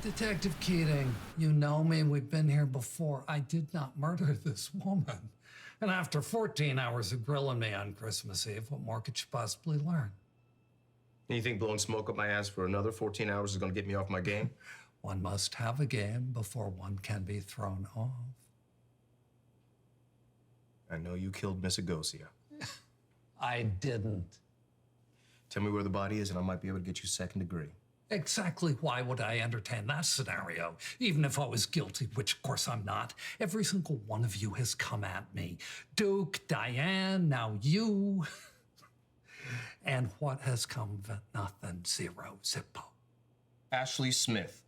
Detective Keating, you know me, we've been here before. I did not murder this woman. And after 14 hours of grilling me on Christmas Eve, what more could you possibly learn? You think blowing smoke up my ass for another 14 hours is gonna get me off my game? One must have a game before one can be thrown off. I know you killed Miss Agosia. I didn't. Tell me where the body is and I might be able to get you second degree. Exactly why would I entertain that scenario? Even if I was guilty, which of course I'm not. Every single one of you has come at me. Duke, Diane, now you. And what has come of it? Nothing. Zero. Zippo. Ashley Smith,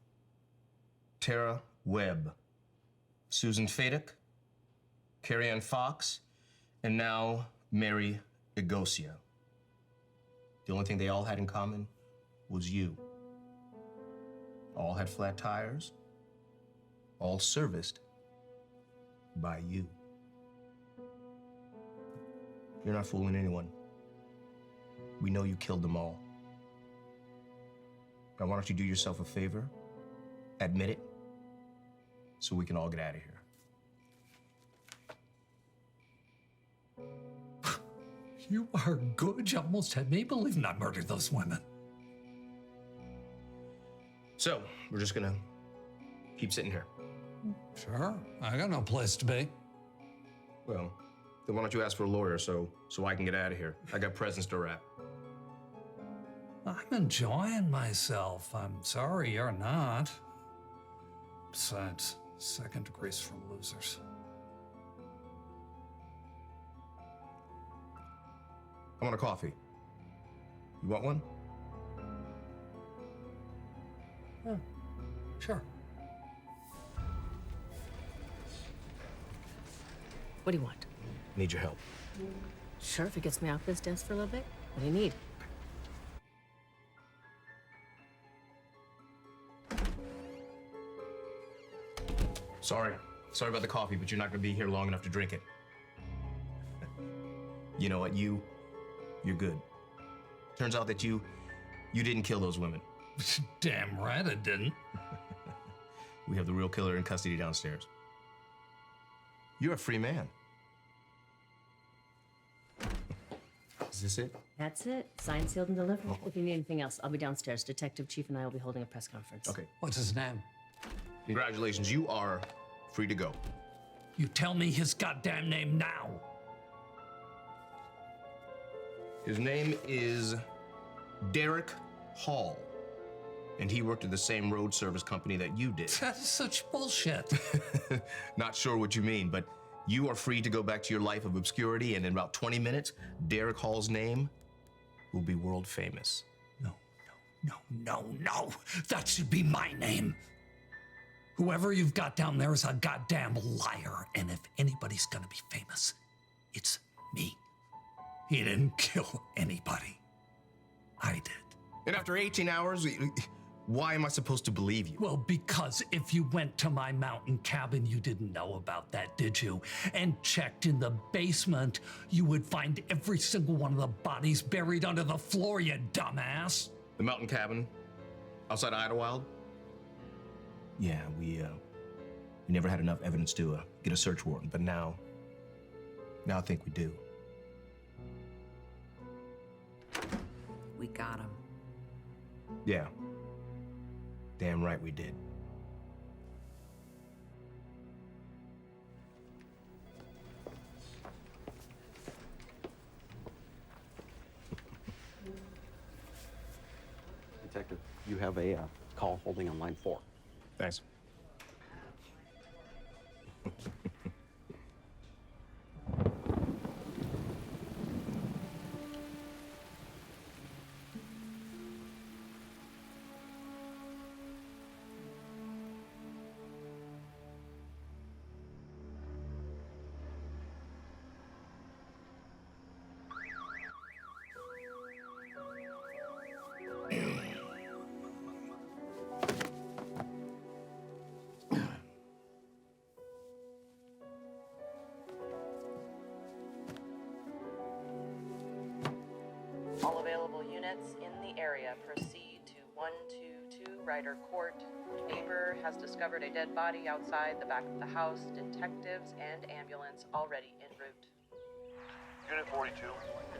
Tara Webb, Susan Fadick, Carrie Ann Fox, and now Mary Agosia. The only thing they all had in common was you. All had flat tires, all serviced by you. You're not fooling anyone. We know you killed them all. Now, why don't you do yourself a favor, admit it, so we can all get out of here. You are good. You almost had me believing I murdered those women. So, we're just gonna keep sitting here. Sure. I got no place to be. Well, then why don't you ask for a lawyer so I can get out of here? I got presents to wrap. I'm enjoying myself. I'm sorry you're not. Besides, second degree's for losers. I want a coffee. You want one? Yeah, sure. What do you want? Need your help. Sure, if it gets me off this desk for a little bit. What do you need? Sorry about the coffee, but you're not gonna be here long enough to drink it. You know what, you're good. Turns out that you didn't kill those women. Damn right I didn't. We have the real killer in custody downstairs. You're a free man. Is this it? That's it. Signed, sealed, and delivered. If you need anything else, I'll be downstairs. Detective Chief and I will be holding a press conference. Okay. What's his name? Congratulations, you are free to go. You tell me his goddamn name now. His name is Derek Hall, and he worked at the same road service company that you did. That is such bullshit. Not sure what you mean, but you are free to go back to your life of obscurity, and in about 20 minutes, Derek Hall's name will be world famous. No. That should be my name. Whoever you've got down there is a goddamn liar, and if anybody's gonna be famous, it's me. He didn't kill anybody. I did. And after 18 hours, why am I supposed to believe you? Well, because if you went to my mountain cabin, you didn't know about that, did you? And checked in the basement, you would find every single one of the bodies buried under the floor, you dumbass. The mountain cabin outside Idlewild? Yeah, we never had enough evidence to get a search warrant, but now I think we do. We got him. Yeah. Damn right we did. Detective, you have a call holding on line 4. Thanks. All available units in the area proceed to 122 Ryder Court. Neighbor has discovered a dead body outside the back of the house. Detectives and ambulance already en route. Unit 42,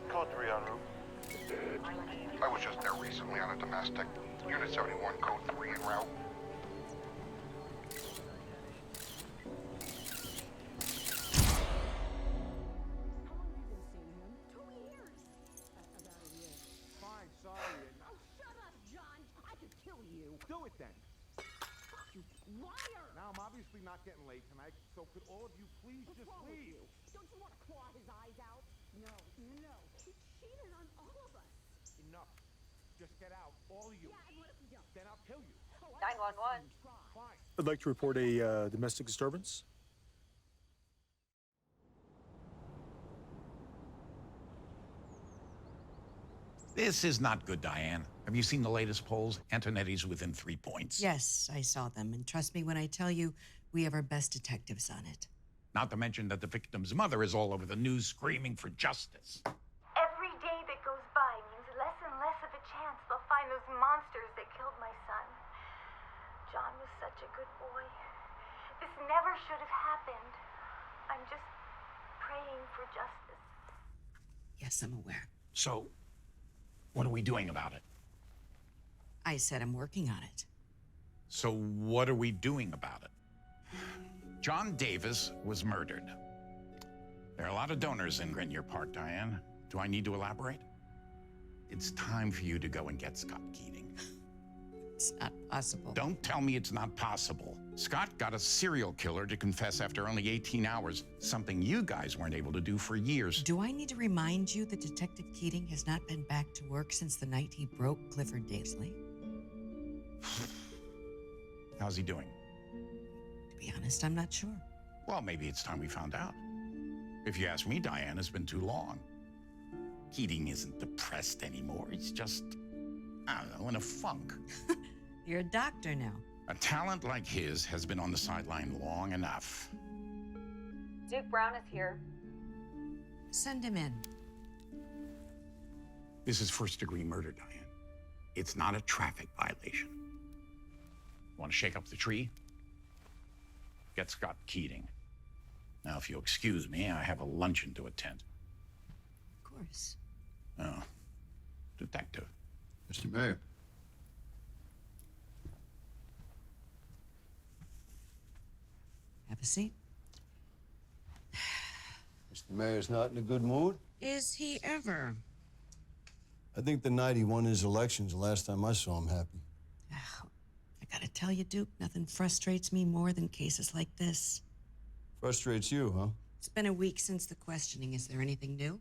code 3 en route. I was just there recently on a domestic. Unit 71, code 3 en route. Do it then. You liar! Now, I'm obviously not getting laid tonight, so could all of you please just leave? Don't you want to claw his eyes out? No. He cheated on all of us. Enough. Just get out, all of you. Yeah, and what if we don't? Then I'll kill you. 911. Fine. I'd like to report a domestic disturbance. This is not good, Diane. Have you seen the latest polls? Antonetti's within 3 points. Yes, I saw them. And trust me when I tell you, we have our best detectives on it. Not to mention that the victim's mother is all over the news screaming for justice. Every day that goes by means less and less of a chance they'll find those monsters that killed my son. John was such a good boy. This never should have happened. I'm just praying for justice. Yes, I'm aware. So, what are we doing about it? I said I'm working on it. So what are we doing about it? John Davis was murdered. There are a lot of donors in Grenier Park, Diane. Do I need to elaborate? It's time for you to go and get Scott Keating. It's not possible. Don't tell me it's not possible. Scott got a serial killer to confess after only 18 hours, something you guys weren't able to do for years. Do I need to remind you that Detective Keating has not been back to work since the night he broke Clifford Daisley? How's he doing? To be honest, I'm not sure. Well, maybe it's time we found out. If you ask me, Diane, it's been too long. Keating isn't depressed anymore. He's just, I don't know, in a funk. You're a doctor now. A talent like his has been on the sideline long enough. Duke Brown is here. Send him in. This is first-degree murder, Diane. It's not a traffic violation. Want to shake up the tree? Get Scott Keating. Now, if you'll excuse me, I have a luncheon to attend. Of course. Oh, detective. Mr. Mayor. Have a seat. Mr. Mayor's not in a good mood. Is he ever? I think the night he won his elections, the last time I saw him happy. I gotta tell you, Duke, nothing frustrates me more than cases like this. Frustrates you, huh? It's been a week since the questioning. Is there anything new?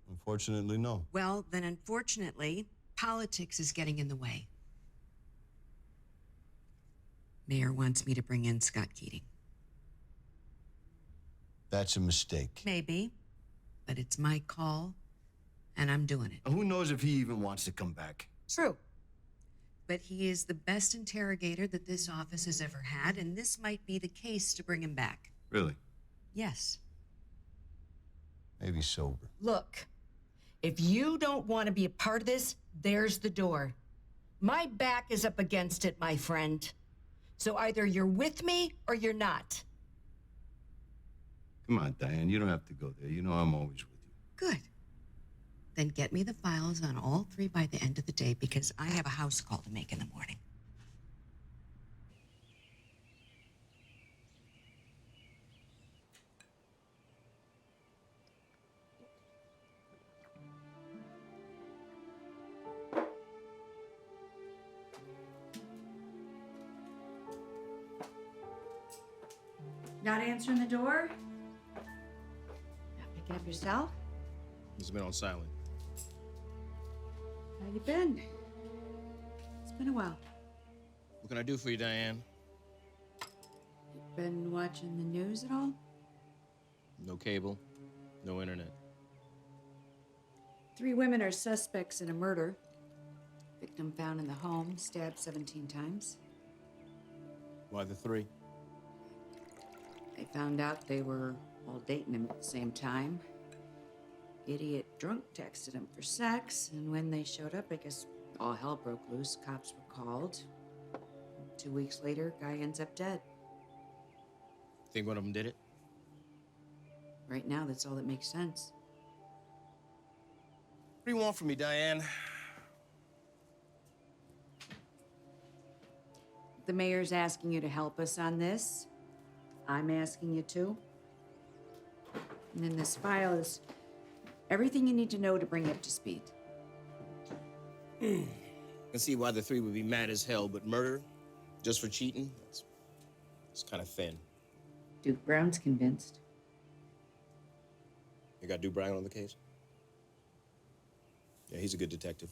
Unfortunately, no. Well, then unfortunately, politics is getting in the way. Mayor wants me to bring in Scott Keating. That's a mistake. Maybe, but it's my call, and I'm doing it. And who knows if he even wants to come back? True. But he is the best interrogator that this office has ever had, and this might be the case to bring him back. Really? Yes. Maybe sober. Look, if you don't want to be a part of this, there's the door. My back is up against it, my friend. So either you're with me or you're not. Come on, Diane, you don't have to go there. You know I'm always with you. Good. Then get me the files on all three by the end of the day, because I have a house call to make in the morning. Not answering the door? Not picking up yourself? He's been on silent. How you been? It's been a while. What can I do for you, Diane? You been watching the news at all? No cable, no internet. 3 women are suspects in a murder. Victim found in the home, stabbed 17 times. Why the 3? They found out they were all dating him at the same time. Idiot drunk texted him for sex, and when they showed up, I guess all hell broke loose. Cops were called. 2 weeks later, guy ends up dead. Think one of them did it? Right now, that's all that makes sense. What do you want from me, Diane? The mayor's asking you to help us on this. I'm asking you to. And then this file is everything you need to know to bring you up to speed. I can see why the three would be mad as hell, but murder, just for cheating, it's kind of thin. Duke Brown's convinced. You got Duke Brown on the case? Yeah, he's a good detective.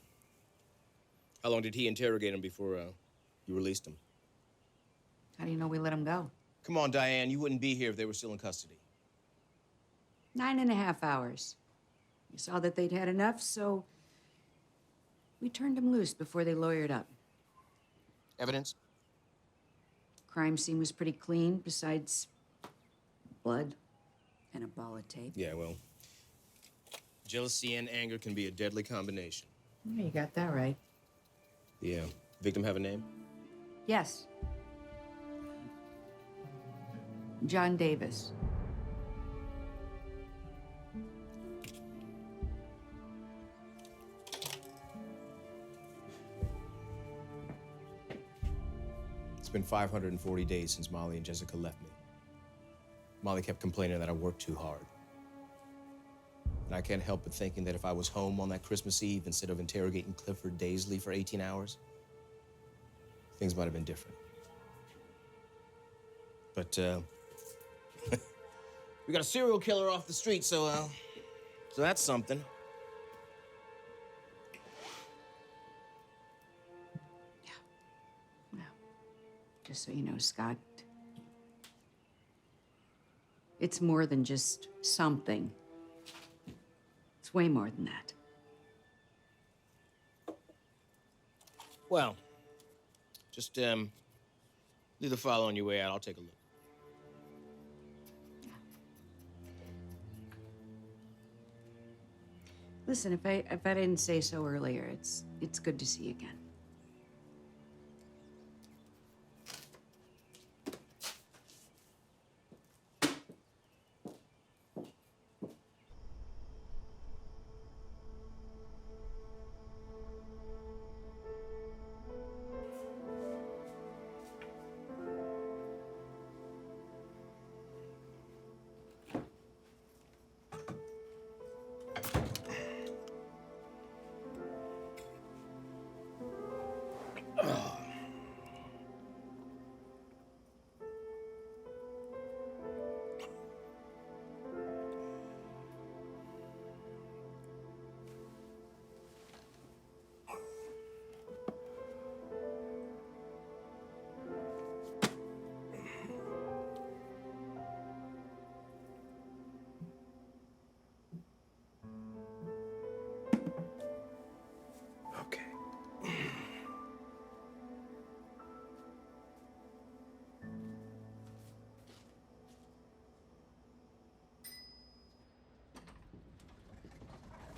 How long did he interrogate him before you released him? How do you know we let him go? Come on, Diane, you wouldn't be here if they were still in custody. 9.5 hours. We saw that they'd had enough, so we turned them loose before they lawyered up. Evidence? Crime scene was pretty clean, besides blood and a ball of tape. Yeah, well, jealousy and anger can be a deadly combination. Yeah, you got that right. The victim have a name? Yes. John Davis. It's been 540 days since Molly and Jessica left me. Molly kept complaining that I worked too hard. And I can't help but thinking that if I was home on that Christmas Eve instead of interrogating Clifford Daisley for 18 hours, things might have been different. But, we got a serial killer off the street, so that's something. Just so you know, Scott, it's more than just something. It's way more than that. Well, just leave the file on your way out. I'll take a look. Listen, if I didn't say so earlier, it's good to see you again.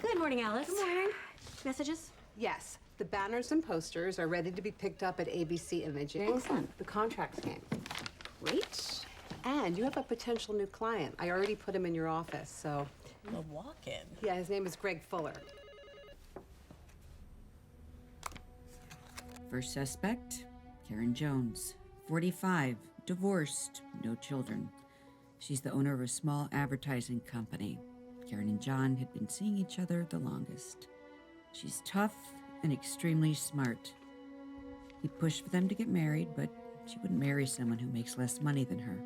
Good morning, Alice. Good morning. Messages? Yes, the banners and posters are ready to be picked up at ABC Imaging. Excellent. The contracts came. Great. And you have a potential new client. I already put him in your office, so. A walk-in. Yeah, his name is Greg Fuller. First suspect, Karen Jones, 45, divorced, no children. She's the owner of a small advertising company. Karen and John had been seeing each other the longest. She's tough and extremely smart. He pushed for them to get married, but she wouldn't marry someone who makes less money than her.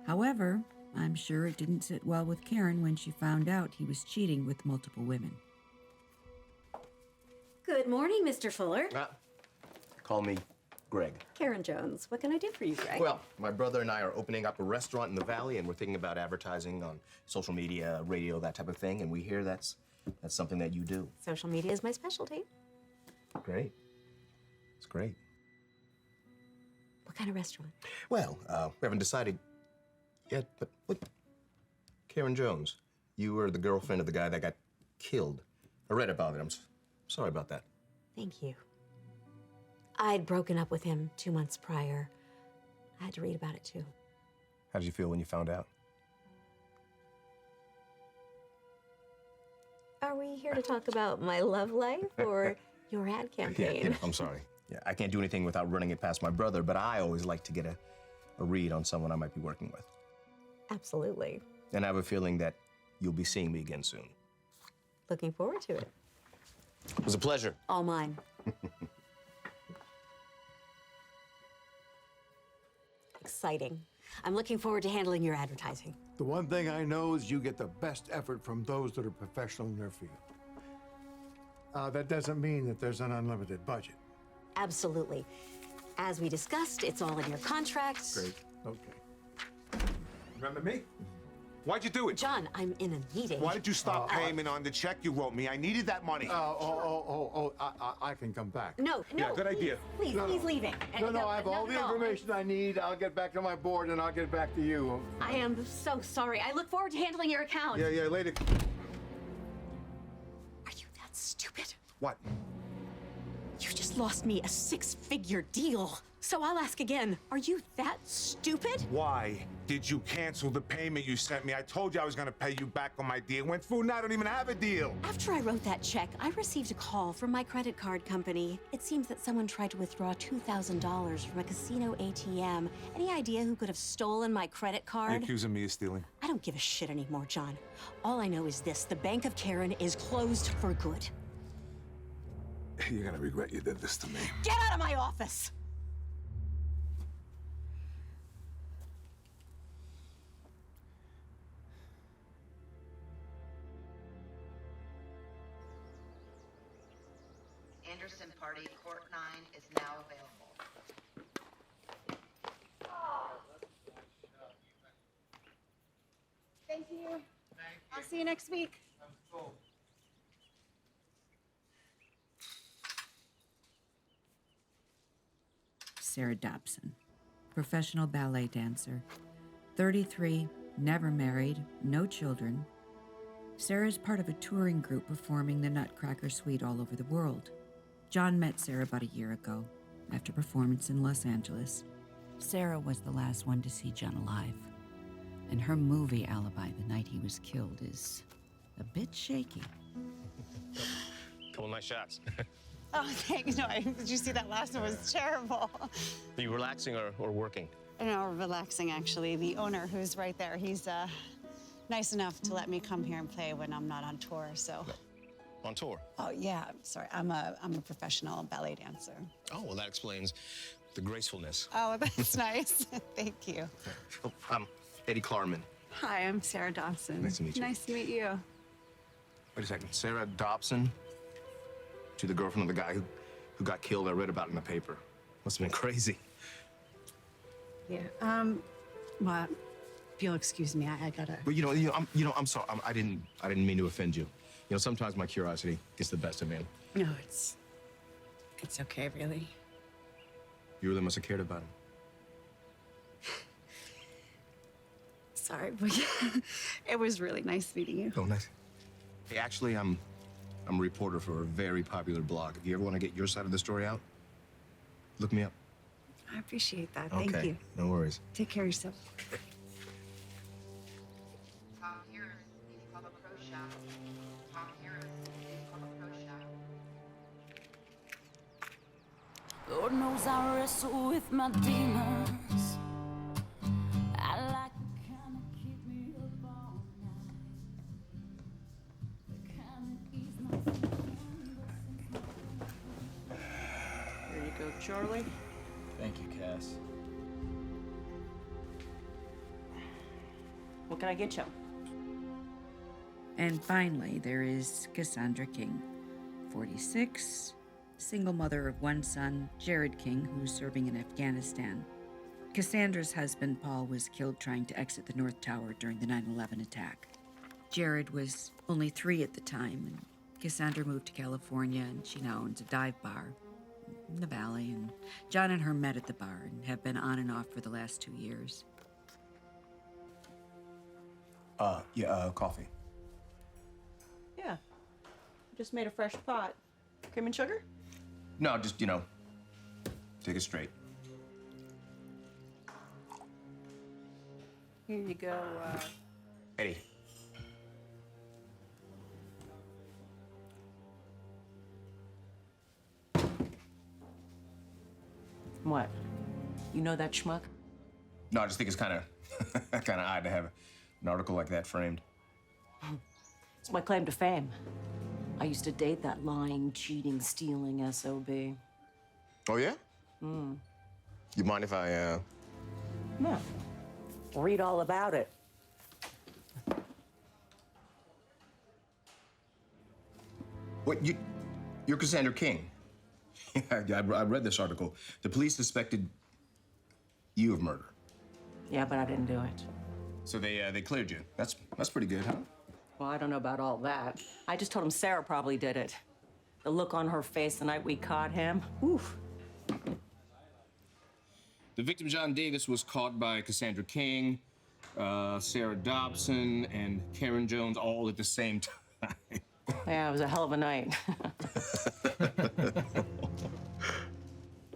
However, I'm sure it didn't sit well with Karen when she found out he was cheating with multiple women. Good morning, Mr. Fuller. Call me Greg. Karen Jones. What can I do for you, Greg? Well, my brother and I are opening up a restaurant in the Valley, and we're thinking about advertising on social media, radio, that type of thing, and we hear that's something that you do. Social media is my specialty. Great. It's great. What kind of restaurant? Well, we haven't decided yet, but look, Karen Jones, you were the girlfriend of the guy that got killed. I read about it. I'm sorry about that. Thank you. I'd broken up with him 2 months prior. I had to read about it too. How did you feel when you found out? Are we here to talk about my love life or your ad campaign? Yeah, I'm sorry. Yeah, I can't do anything without running it past my brother, but I always like to get a read on someone I might be working with. Absolutely. And I have a feeling that you'll be seeing me again soon. Looking forward to it. It was a pleasure. All mine. Exciting. I'm looking forward to handling your advertising. The one thing I know is you get the best effort from those that are professional in their field. That doesn't mean that there's an unlimited budget. Absolutely. As we discussed, it's all in your contract. Great. Okay. Remember me? Why'd you do it? John, I'm in a meeting. Why did you stop payment on the check you wrote me? I needed that money. I can come back. No, Yeah, good idea. Please, he's leaving. No, I have all the information I need. I'll get back to my board and I'll get back to you. I am so sorry. I look forward to handling your account. Yeah, later. Are you that stupid? What? You just lost me a 6-figure deal. So I'll ask again, are you that stupid? Why did you cancel the payment you sent me? I told you I was gonna pay you back on my deal. It went through and I don't even have a deal. After I wrote that check, I received a call from my credit card company. It seems that someone tried to withdraw $2,000 from a casino ATM. Any idea who could have stolen my credit Are you card? accusing me of stealing? I don't give a shit anymore, John. All I know is this, the Bank of Karen is closed for good. You're gonna regret you did this to me. Get out of my office! Anderson Party, Court 9 is now available. Thank you. I'll see you next week. Sarah Dobson, professional ballet dancer, 33, never married, no children. Sarah is part of a touring group performing the Nutcracker Suite all over the world. John met Sarah about a year ago, after a performance in Los Angeles. Sarah was the last one to see John alive, and her movie alibi the night he was killed is a bit shaky. Couple nice shots. Oh, thanks. No, did you see that last one? Was terrible. Are you relaxing or working? No, relaxing, actually. The owner, who's right there, he's nice enough to let me come here and play when I'm not on tour, so. On tour? Oh, yeah, sorry. I'm a professional ballet dancer. Oh, well, that explains the gracefulness. Oh, that's nice. Thank you. Oh, I'm Eddie Klarman. Hi, I'm Sarah Dobson. Nice to meet you. Nice to meet you. Wait a second. Sarah Dobson? To the girlfriend of the guy who got killed. I read about it in the paper. Must have been crazy. Yeah, well, if you'll excuse me, I gotta... But I'm sorry. I didn't mean to offend you. You know, sometimes my curiosity gets the best of me. No, it's okay, really. You really must have cared about him. Sorry, but it was really nice meeting you. Oh, nice. Hey, actually, I'm a reporter for a very popular blog. If you ever want to get your side of the story out, look me up. I appreciate that. Thank Okay, you. no worries. Take care of yourself. Tom Harris, Papa Pro Shop. Tom Harris, Papa Pro Shop. Lord knows I wrestle with my demons. I like the kind that keep me up all night. The kind that ease my Here you go, Charlie. Thank you, Cass. What can I get you? And finally, there is Cassandra King, 46, single mother of one son, Jared King, who's serving in Afghanistan. Cassandra's husband, Paul, was killed trying to exit the North Tower during the 9/11 attack. Jared was only 3 at the time, and Cassandra moved to California, and she now owns a dive bar in the valley, and John and her met at the bar and have been on and off for the last 2 years. Coffee. Yeah. Just made a fresh pot. Cream and sugar? No, just, Take it straight. Here you go, Eddie. What? You know that schmuck? No, I just think it's kind of odd to have an article like that framed. It's my claim to fame. I used to date that lying, cheating, stealing SOB. Oh, yeah? You mind if I, No. Read all about it. What, you're Cassandra King? Yeah, I read this article. The police suspected you of murder. Yeah, but I didn't do it. So they cleared you. That's pretty good, huh? Well, I don't know about all that. I just told him Sarah probably did it. The look on her face the night we caught him. Oof. The victim, John Davis, was caught by Cassandra King, Sarah Dobson, and Karen Jones all at the same time. Yeah, it was a hell of a night.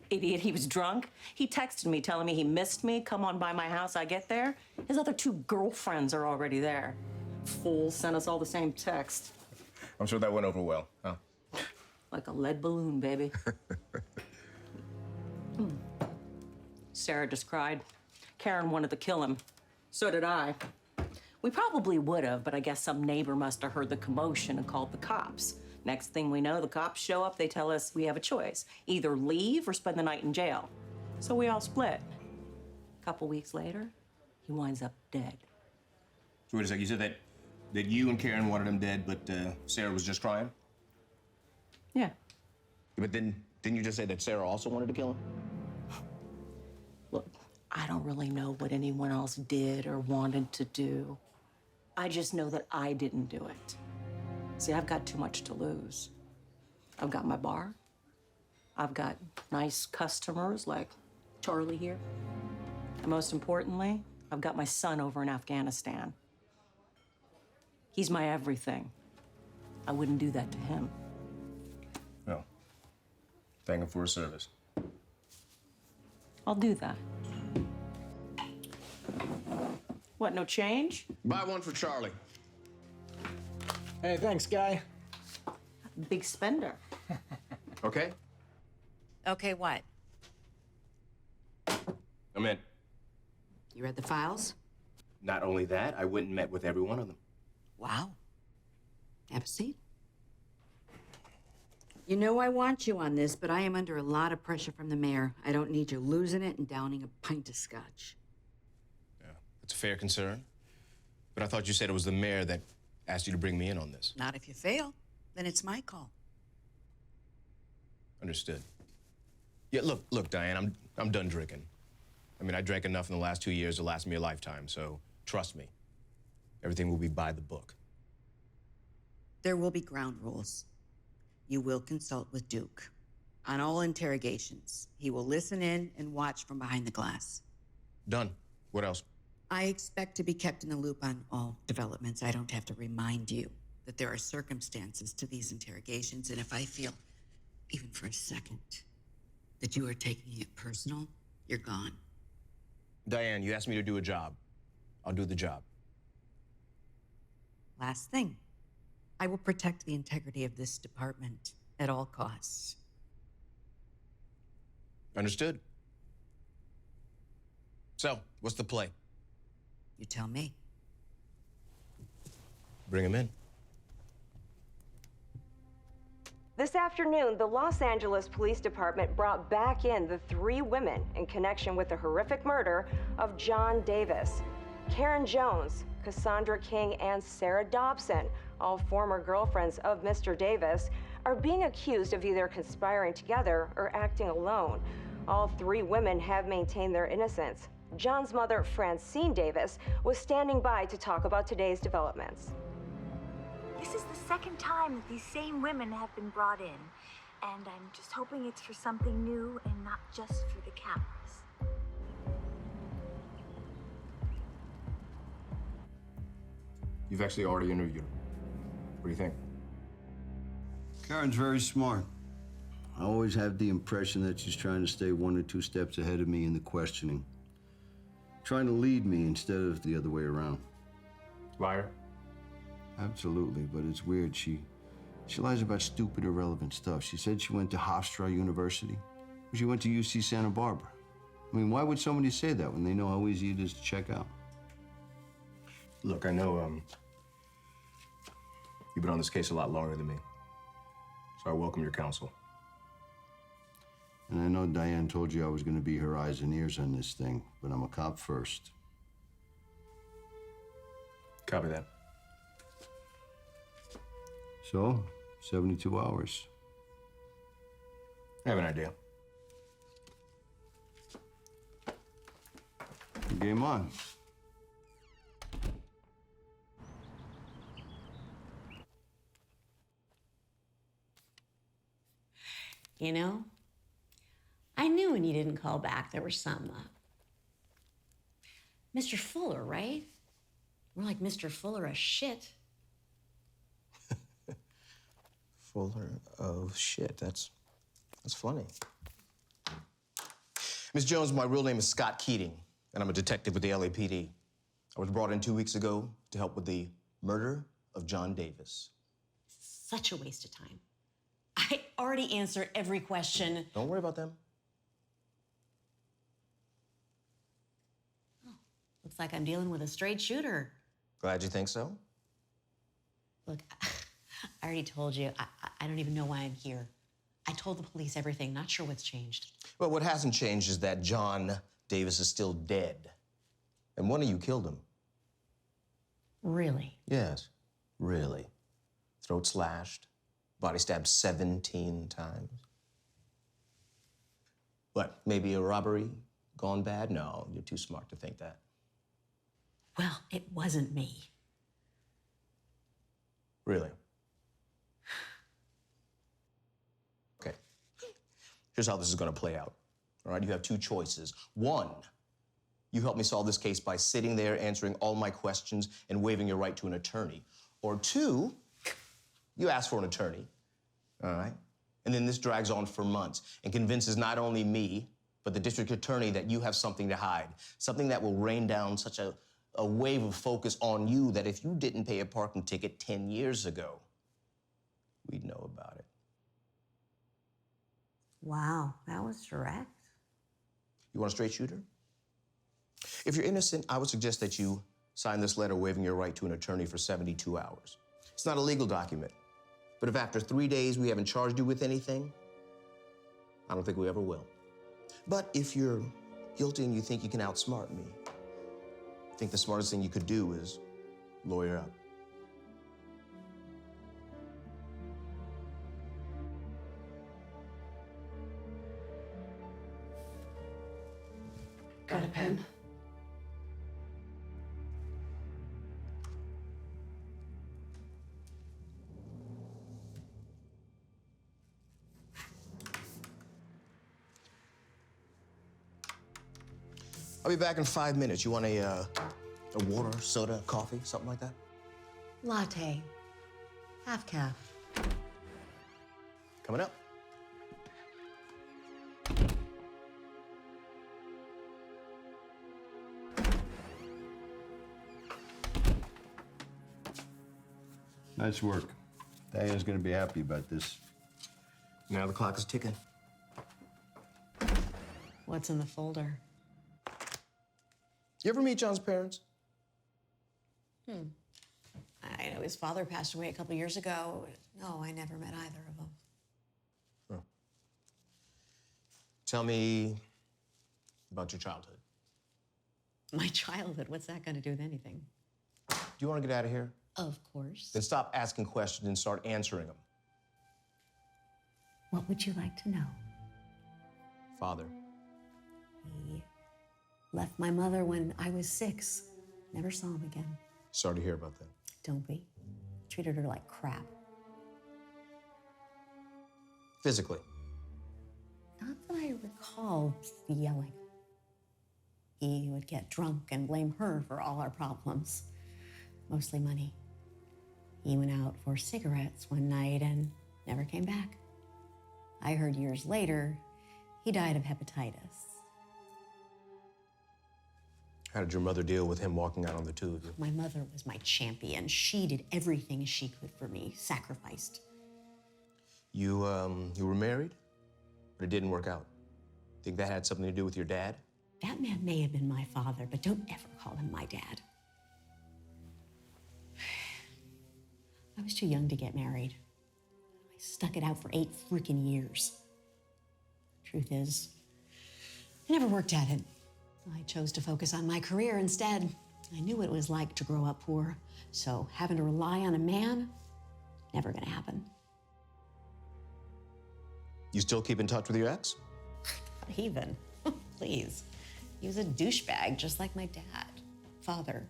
Idiot, he was drunk. He texted me telling me he missed me. Come on by my house, I get there. His other two girlfriends are already there. Fool sent us all the same text. I'm sure that went over well, huh? Like a lead balloon, baby. Sarah just cried. Karen wanted to kill him. So did I. We probably would have, but I guess some neighbor must have heard the commotion and called the cops. Next thing we know, the cops show up, they tell us we have a choice. Either leave or spend the night in jail. So we all split. A couple weeks later, he winds up dead. So wait a second, you said that you and Karen wanted him dead, but Sarah was just crying? Yeah. But then, didn't you just say that Sarah also wanted to kill him? Look, I don't really know what anyone else did or wanted to do. I just know that I didn't do it. See, I've got too much to lose. I've got my bar. I've got nice customers like Charlie here. And most importantly, I've got my son over in Afghanistan. He's my everything. I wouldn't do that to him. No. Thank him for his service. I'll do that. What, no change? Buy one for Charlie. Hey, thanks, guy. Big spender. Okay? Okay, what? I'm in. You read the files? Not only that, I went and met with every one of them. Wow. Have a seat. You know I want you on this, but I am under a lot of pressure from the mayor. I don't need you losing it and downing a pint of scotch. Yeah, it's a fair concern. But I thought you said it was the mayor that asked you to bring me in on this. Not if you fail, then it's my call. Understood. Yeah, look, Diane, I'm done drinking. I mean, I drank enough in the last 2 years to last me a lifetime, so trust me, everything will be by the book. There will be ground rules. You will consult with Duke. On all interrogations, he will listen in and watch from behind the glass. Done. What else? I expect to be kept in the loop on all developments. I don't have to remind you that there are circumstances to these interrogations, and if I feel, even for a second, that you are taking it personal, you're gone. Diane, you asked me to do a job. I'll do the job. Last thing, I will protect the integrity of this department at all costs. Understood. So, what's the play? You tell me. Bring him in. This afternoon, the Los Angeles Police Department brought back in the 3 women in connection with the horrific murder of John Davis. Karen Jones, Cassandra King, and Sarah Dobson, all former girlfriends of Mr. Davis, are being accused of either conspiring together or acting alone. All 3 women have maintained their innocence. John's mother, Francine Davis, was standing by to talk about today's developments. This is the second time that these same women have been brought in, and I'm just hoping it's for something new and not just for the cameras. You've actually already interviewed him. What do you think? Karen's very smart. I always have the impression that she's trying to stay 1 or 2 steps ahead of me in the questioning. Trying to lead me instead of the other way around. Liar? Absolutely, but it's weird. She lies about stupid, irrelevant stuff. She said she went to Hofstra University. She went to UC Santa Barbara. I mean, why would somebody say that when they know how easy it is to check out? Look, I know, you've been on this case a lot longer than me, so I welcome your counsel. And I know Diane told you I was going to be her eyes and ears on this thing, but I'm a cop first. Copy that. So, 72 hours. I have an idea. Game on. You know, I knew when you didn't call back there was something up. Mr. Fuller, right? More like Mr. Fuller of shit. Fuller of shit. That's funny. Miss Jones, my real name is Scott Keating, and I'm a detective with the LAPD. I was brought in 2 weeks ago to help with the murder of John Davis. Such a waste of time. I already answered every question. Don't worry about them. Looks like I'm dealing with a straight shooter. Glad you think so. Look, I already told you, I don't even know why I'm here. I told the police everything, not sure what's changed. Well, what hasn't changed is that John Davis is still dead. And one of you killed him. Really? Yes, really. Throat slashed, body stabbed 17 times. What, maybe a robbery gone bad? No, you're too smart to think that. Well, it wasn't me. Really? Okay. Here's how this is gonna play out. All right, you have 2 choices. 1, you help me solve this case by sitting there answering all my questions and waiving your right to an attorney. Or 2, you ask for an attorney, all right? And then this drags on for months and convinces not only me, but the district attorney that you have something to hide, something that will rain down such a wave of focus on you that if you didn't pay a parking ticket 10 years ago, we'd know about it. Wow, that was direct. You want a straight shooter? If you're innocent, I would suggest that you sign this letter waiving your right to an attorney for 72 hours. It's not a legal document, but if after 3 days we haven't charged you with anything, I don't think we ever will. But if you're guilty and you think you can outsmart me, I think the smartest thing you could do is lawyer up. Got a pen? I'll be back in 5 minutes. You want a water, soda, coffee, something like that? Latte. Half calf. Coming up. Nice work. Diane's gonna be happy about this. Now the clock is ticking. What's in the folder? You ever meet John's parents? I know his father passed away a couple years ago. No, I never met either of them. Oh. Tell me about your childhood. My childhood, what's that got to do with anything? Do you want to get out of here? Of course. Then stop asking questions and start answering them. What would you like to know? Father. He left my mother when I was 6. Never saw him again. Sorry to hear about that. Don't be. Treated her like crap. Physically? Not that I recall the yelling. He would get drunk and blame her for all our problems. Mostly money. He went out for cigarettes one night and never came back. I heard years later, he died of hepatitis. How did your mother deal with him walking out on the two of you? My mother was my champion. She did everything she could for me, sacrificed. You were married, but it didn't work out. Think that had something to do with your dad? That man may have been my father, but don't ever call him my dad. I was too young to get married. I stuck it out for 8 freaking years. Truth is, I never worked at it. I chose to focus on my career instead. I knew what it was like to grow up poor, so having to rely on a man, never gonna happen. You still keep in touch with your ex? Even. Please. He was a douchebag, just like my dad. Father.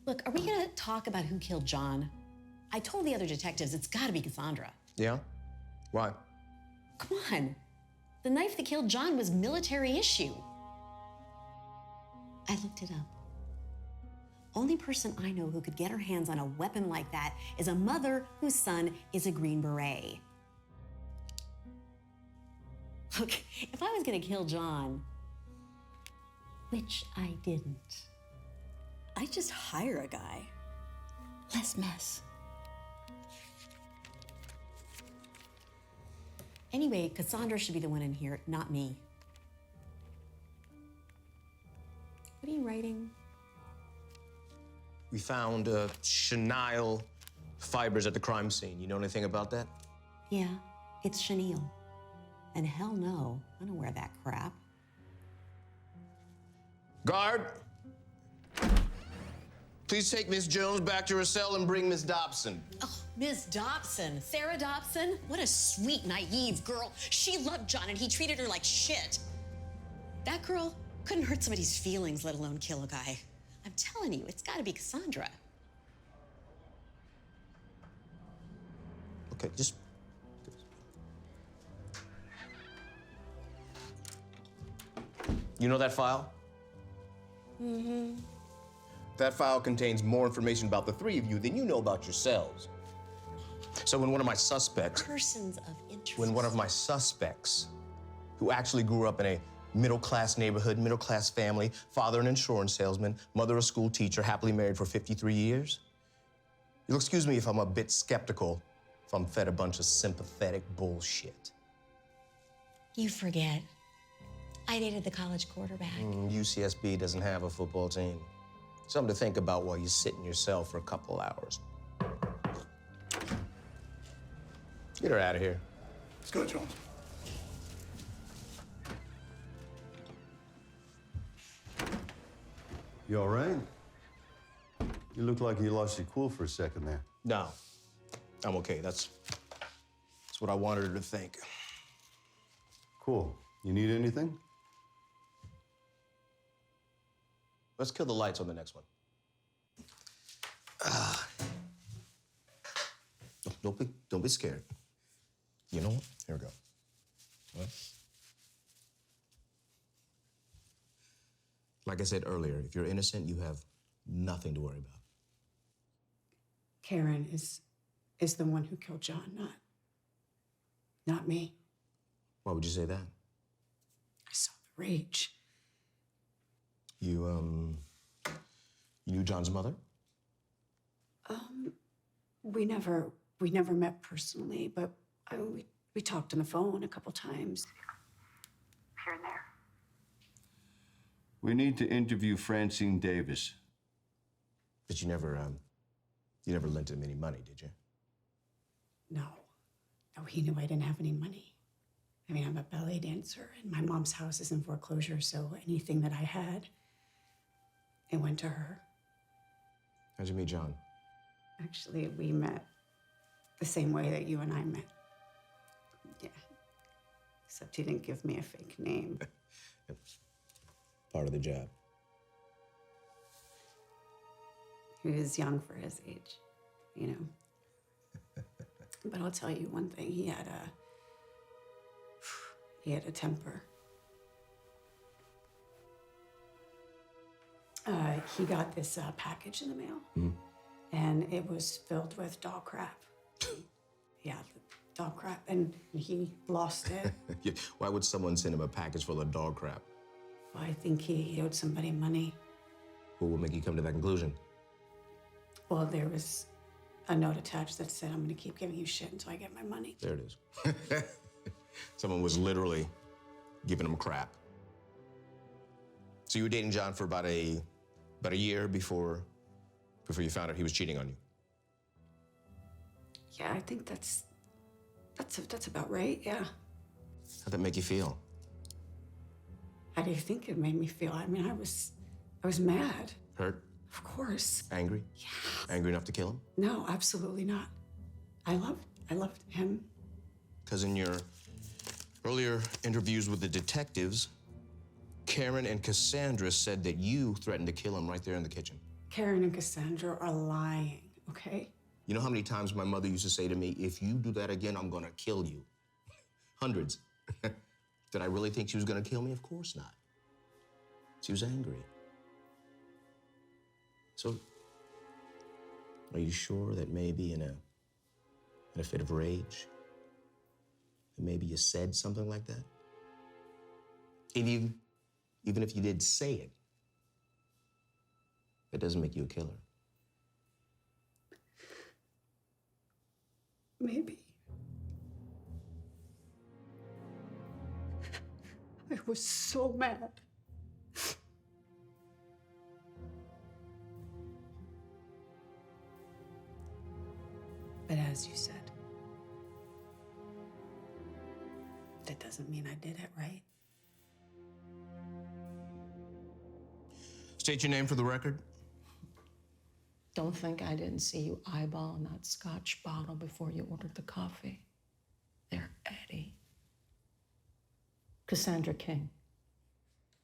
Look, are we gonna talk about who killed John? I told the other detectives it's gotta be Cassandra. Yeah? Why? Come on. The knife that killed John was military issue. I looked it up. Only person I know who could get her hands on a weapon like that is a mother whose son is a Green Beret. Look, if I was gonna kill John, which I didn't, I'd just hire a guy. Less mess. Anyway, Cassandra should be the one in here, not me. What are you writing? We found chenille fibers at the crime scene. You know anything about that? Yeah, it's chenille. And hell no, I don't wear that crap. Guard! Please take Miss Jones back to her cell and bring Miss Dobson. Oh, Miss Dobson, Sarah Dobson? What a sweet, naive girl. She loved John and he treated her like shit. That girl couldn't hurt somebody's feelings, let alone kill a guy. I'm telling you, it's gotta be Cassandra. Okay, just... You know that file? Mm-hmm. That file contains more information about the three of you than you know about yourselves. So when one of my suspects... Persons of interest. When one of my suspects, who actually grew up in a middle-class neighborhood, middle-class family, father an insurance salesman, mother a school teacher, happily married for 53 years, you'll excuse me if I'm a bit skeptical if I'm fed a bunch of sympathetic bullshit. You forget. I dated the college quarterback. UCSB doesn't have a football team. Something to think about while you sit in your cell for a couple hours. Get her out of here. Let's go, Jones. You all right? You look like you lost your cool for a second there. No, I'm okay. That's what I wanted her to think. Cool. You need anything? Let's kill the lights on the next one. Don't be scared. You know what? Here we go. What? Like I said earlier, if you're innocent, you have nothing to worry about. Karen is the one who killed John, not me. Why would you say that? I saw the rage. You knew John's mother? We never met personally, but we talked on the phone a couple times. Here and there. We need to interview Francine Davis. But you never lent him any money, did you? No, he knew I didn't have any money. I mean, I'm a ballet dancer, and my mom's house is in foreclosure, so anything that I had, it went to her. How'd you meet John? Actually, we met the same way that you and I met. Yeah. Except he didn't give me a fake name. It's part of the job. He was young for his age, you know. But I'll tell you one thing, he had a temper. He got this package in the mail, and it was filled with dog crap. Yeah, the dog crap, and he lost it. Yeah, why would someone send him a package full of dog crap? Well, I think he owed somebody money. What would make you come to that conclusion? Well, there was a note attached that said, I'm gonna keep giving you shit until I get my money. There it is. Someone was literally giving him crap. So you were dating John for about a year before you found out he was cheating on you? Yeah, I think that's about right, yeah. How'd that make you feel? How do you think it made me feel? I mean, I was mad. Hurt? Of course. Angry? Yeah. Angry enough to kill him? No, absolutely not. I loved him. Because in your earlier interviews with the detectives, Karen and Cassandra said that you threatened to kill him right there in the kitchen. Karen and Cassandra are lying, okay? You know how many times my mother used to say to me, if you do that again, I'm gonna kill you? Hundreds. Did I really think she was gonna kill me? Of course not. She was angry. So, are you sure that maybe in a fit of rage, that maybe you said something like that? Even if you did say it, that doesn't make you a killer. Maybe. I was so mad. But as you said, that doesn't mean I did it, right? State your name for the record. Don't think I didn't see you eyeballing that scotch bottle before you ordered the coffee. There, Eddie. Cassandra King.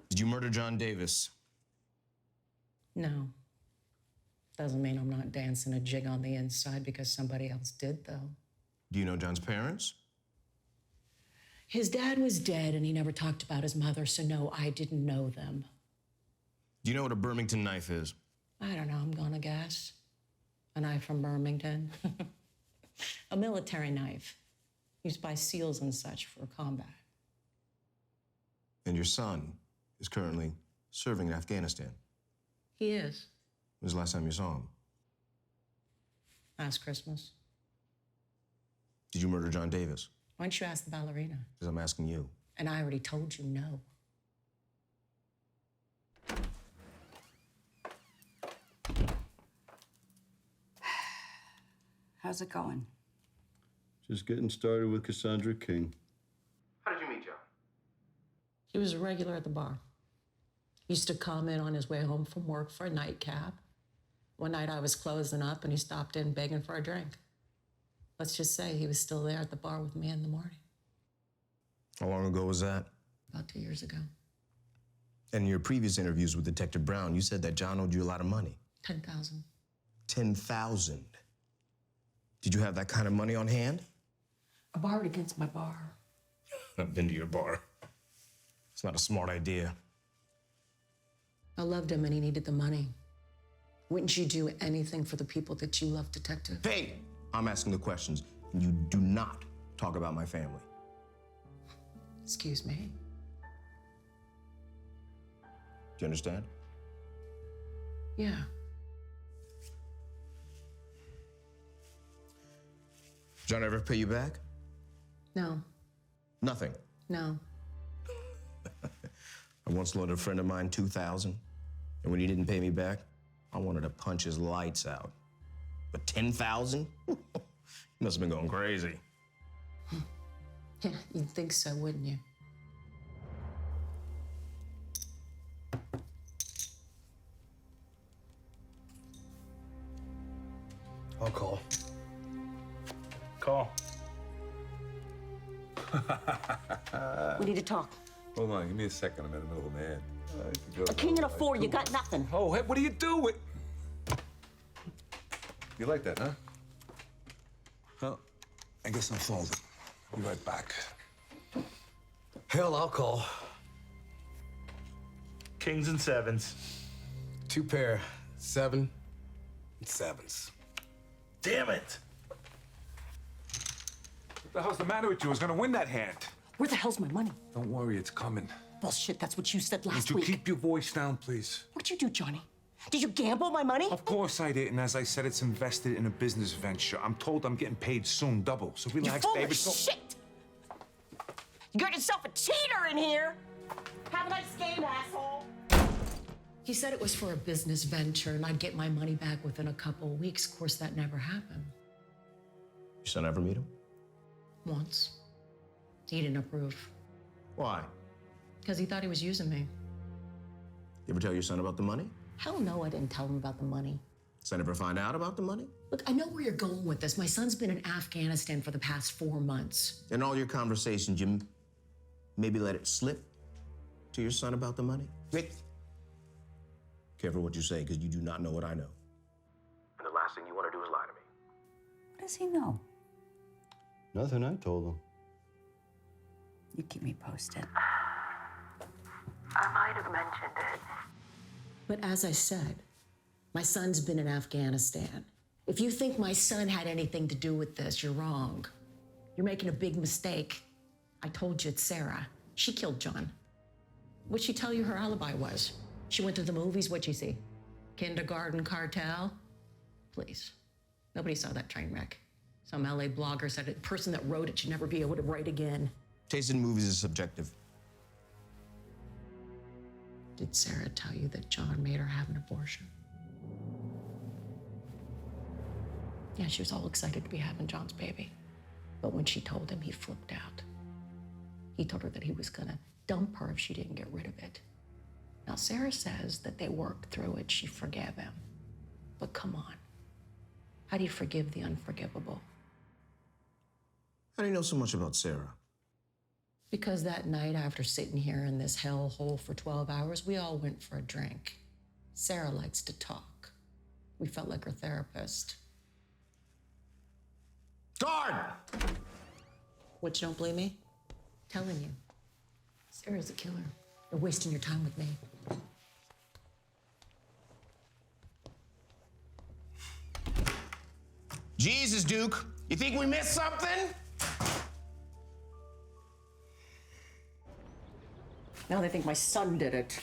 Did you murder John Davis? No. Doesn't mean I'm not dancing a jig on the inside because somebody else did, though. Do you know John's parents? His dad was dead and he never talked about his mother, so no, I didn't know them. Do you know what a Birmingham knife is? I don't know, I'm gonna guess. A knife from Birmingham. A military knife used by SEALs and such for combat. And your son is currently serving in Afghanistan. He is. When was the last time you saw him? Last Christmas. Did you murder John Davis? Why don't you ask the ballerina? Because I'm asking you. And I already told you no. How's it going? Just getting started with Cassandra King. How did you meet John? He was a regular at the bar. Used to come in on his way home from work for a nightcap. One night I was closing up and he stopped in begging for a drink. Let's just say he was still there at the bar with me in the morning. How long ago was that? About 2 years ago. And in your previous interviews with Detective Brown, you said that John owed you a lot of money. 10,000. 10,000. Did you have that kind of money on hand? I borrowed against my bar. I've been to your bar. It's not a smart idea. I loved him and he needed the money. Wouldn't you do anything for the people that you love, Detective? Hey, I'm asking the questions, and you do not talk about my family. Excuse me? Do you understand? Yeah. John ever pay you back? No. Nothing. No. I once loaned a friend of mine $2,000, and when he didn't pay me back, I wanted to punch his lights out. But 10,000? He must have been going crazy. Yeah, you'd think so, wouldn't you? I'll call. Call. We need to talk. Hold on, give me a second. I'm in the middle of an ad. A king and a four, you got nothing. Oh, hey, what are you doing? You like that, huh? Well, I guess I'm folding. Be right back. Hell, I'll call. Kings and sevens. 2 pair, 7 and 7s. Damn it! What the hell's the matter with you? I was gonna win that hand. Where the hell's my money? Don't worry, it's coming. Bullshit, that's what you said last Would you week. keep your voice down, please? What'd you do, Johnny? Did you gamble my money? Of course I did, and as I said, it's invested in a business venture. I'm told I'm getting paid soon, double. So relax, You're full baby. of shit! You got yourself a cheater in here! Have a nice game, asshole! He said it was for a business venture and I'd get my money back within a couple of weeks. Of course, that never happened. Your son ever meet him? Once. He didn't approve. Why? Because he thought he was using me. You ever tell your son about the money? Hell no, I didn't tell him about the money. Son ever find out about the money? Look, I know where you're going with this. My son's been in Afghanistan for the past 4 months. In all your conversations, you maybe let it slip to your son about the money? Rick, careful what you say, because you do not know what I know. And the last thing you want to do is lie to me. What does he know? Nothing, I told him. You keep me posted. I might have mentioned it. But as I said, my son's been in Afghanistan. If you think my son had anything to do with this, you're wrong. You're making a big mistake. I told you it's Sarah. She killed John. What'd she tell you her alibi was? She went to the movies, what'd she see? Kindergarten Cartel? Please. Nobody saw that train wreck. Some LA blogger said the person that wrote it should never be able to write again. Taste in movies is subjective. Did Sarah tell you that John made her have an abortion? Yeah, she was all excited to be having John's baby. But when she told him, he flipped out. He told her that he was gonna dump her if she didn't get rid of it. Now, Sarah says that they worked through it, she forgave him. But come on, how do you forgive the unforgivable? How do you know so much about Sarah? Because that night, after sitting here in this hellhole for 12 hours, we all went for a drink. Sarah likes to talk. We felt like her therapist. Guard! What, you don't believe me? Telling you. Sarah's a killer. You're wasting your time with me. Jesus, Duke, you think we missed something? Now they think my son did it.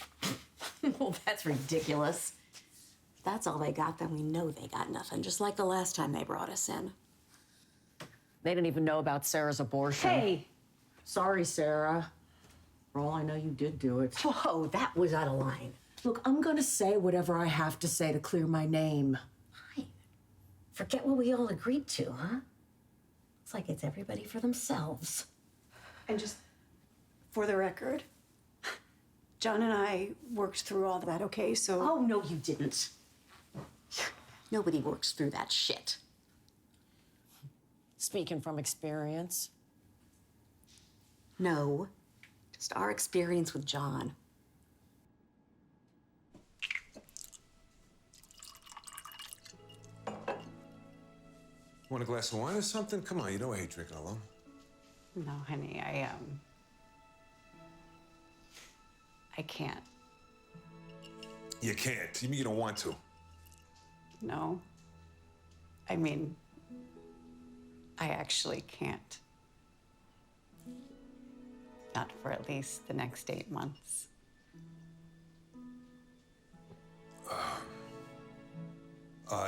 Well, that's ridiculous. If that's all they got, then we know they got nothing, just like the last time they brought us in. They didn't even know about Sarah's abortion. Hey! Sorry, Sarah. For all I know, you did do it. Whoa, that was out of line. Look, I'm gonna say whatever I have to say to clear my name. Fine. Forget what we all agreed to, huh? It's like it's everybody for themselves. And just for the record, John and I worked through all that, okay? So. Oh, no, you didn't. Nobody works through that shit. Speaking from experience. No, just our experience with John. Want a glass of wine or something? Come on, you know I hate drinking alone. No, honey, I can't. You can't. You mean you don't want to? No. I mean, I actually can't. Not for at least the next 8 months.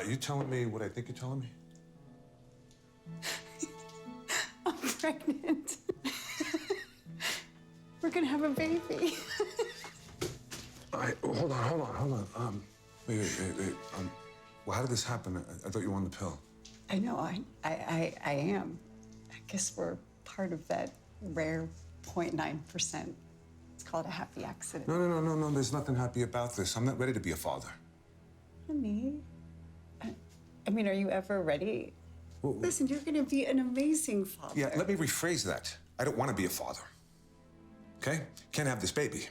You telling me what I think you're telling me? I'm pregnant. We're gonna have a baby. Hold on. Wait. Well, how did this happen? I thought you were on the pill. I know, I am. I guess we're part of that rare 0.9%. It's called a happy accident. No. There's nothing happy about this. I'm not ready to be a father. Honey, I mean, are you ever ready? Well, Listen, you're gonna be an amazing father. yeah, let me rephrase that. I don't want to be a father. Okay? Can't have this baby.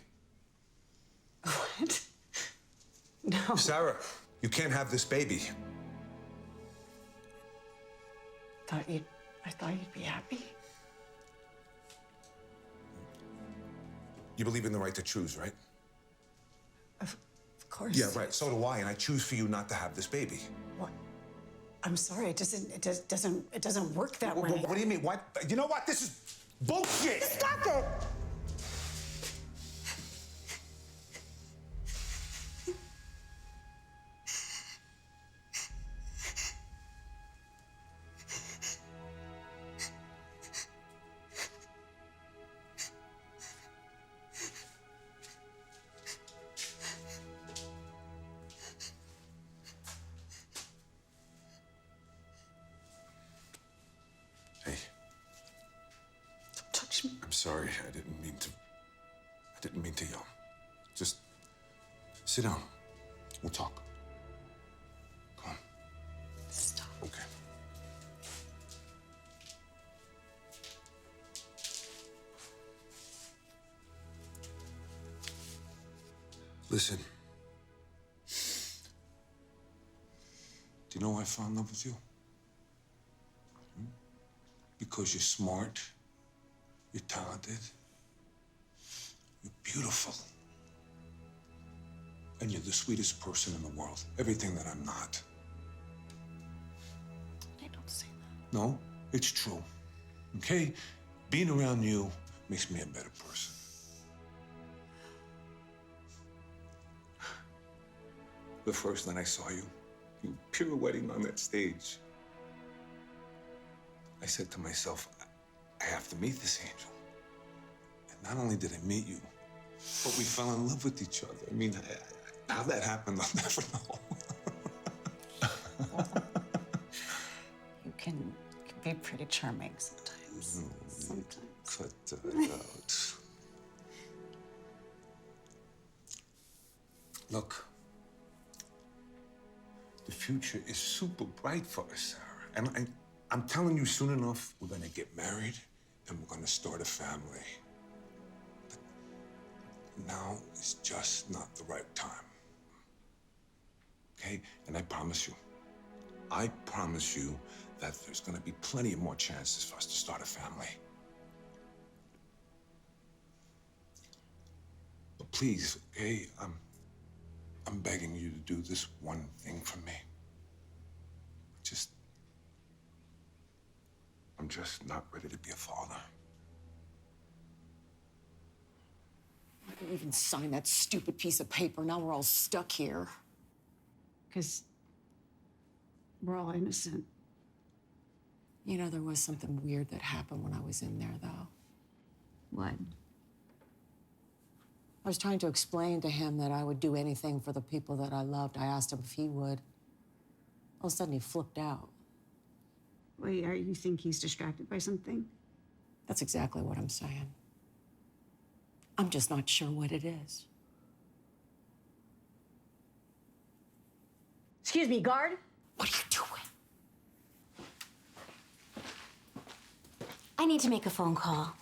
What? No. Sarah, you can't have this baby. I thought you'd be happy. You believe in the right to choose, right? Of course. Yeah, right. So do I, and I choose for you not to have this baby. What? I'm sorry. It doesn't work that way. What do you mean? What? You know what? This is bullshit. Stop it! I'm sorry. I didn't mean to yell. Just sit down. We'll talk. Come on. Stop. Okay. Listen. Do you know why I fell in love with you? Because you're smart. You're talented. You're beautiful. And you're the sweetest person in the world. Everything that I'm not. I don't say that. No, it's true. Okay? Being around you makes me a better person. The first night I saw you, you were pirouetting on that stage. I said to myself, I have to meet this angel. And not only did I meet you, but we fell in love with each other. I mean, how that happened, I'll never know. You can be pretty charming sometimes. Cut that out. Look, the future is super bright for us, Sarah. And I'm telling you, soon enough, we're gonna get married and we're gonna start a family. But now is just not the right time. Okay? And I promise you that there's gonna be plenty of more chances for us to start a family. But please, okay, I'm begging you to do this one thing for me. I'm just not ready to be a father. Why did you even sign that stupid piece of paper? Now we're all stuck here. Because we're all innocent. You know, there was something weird that happened when I was in there, though. What? I was trying to explain to him that I would do anything for the people that I loved. I asked him if he would. All of a sudden, he flipped out. Wait, you think he's distracted by something? That's exactly what I'm saying. I'm just not sure what it is. Excuse me, guard? What are you doing? I need to make a phone call.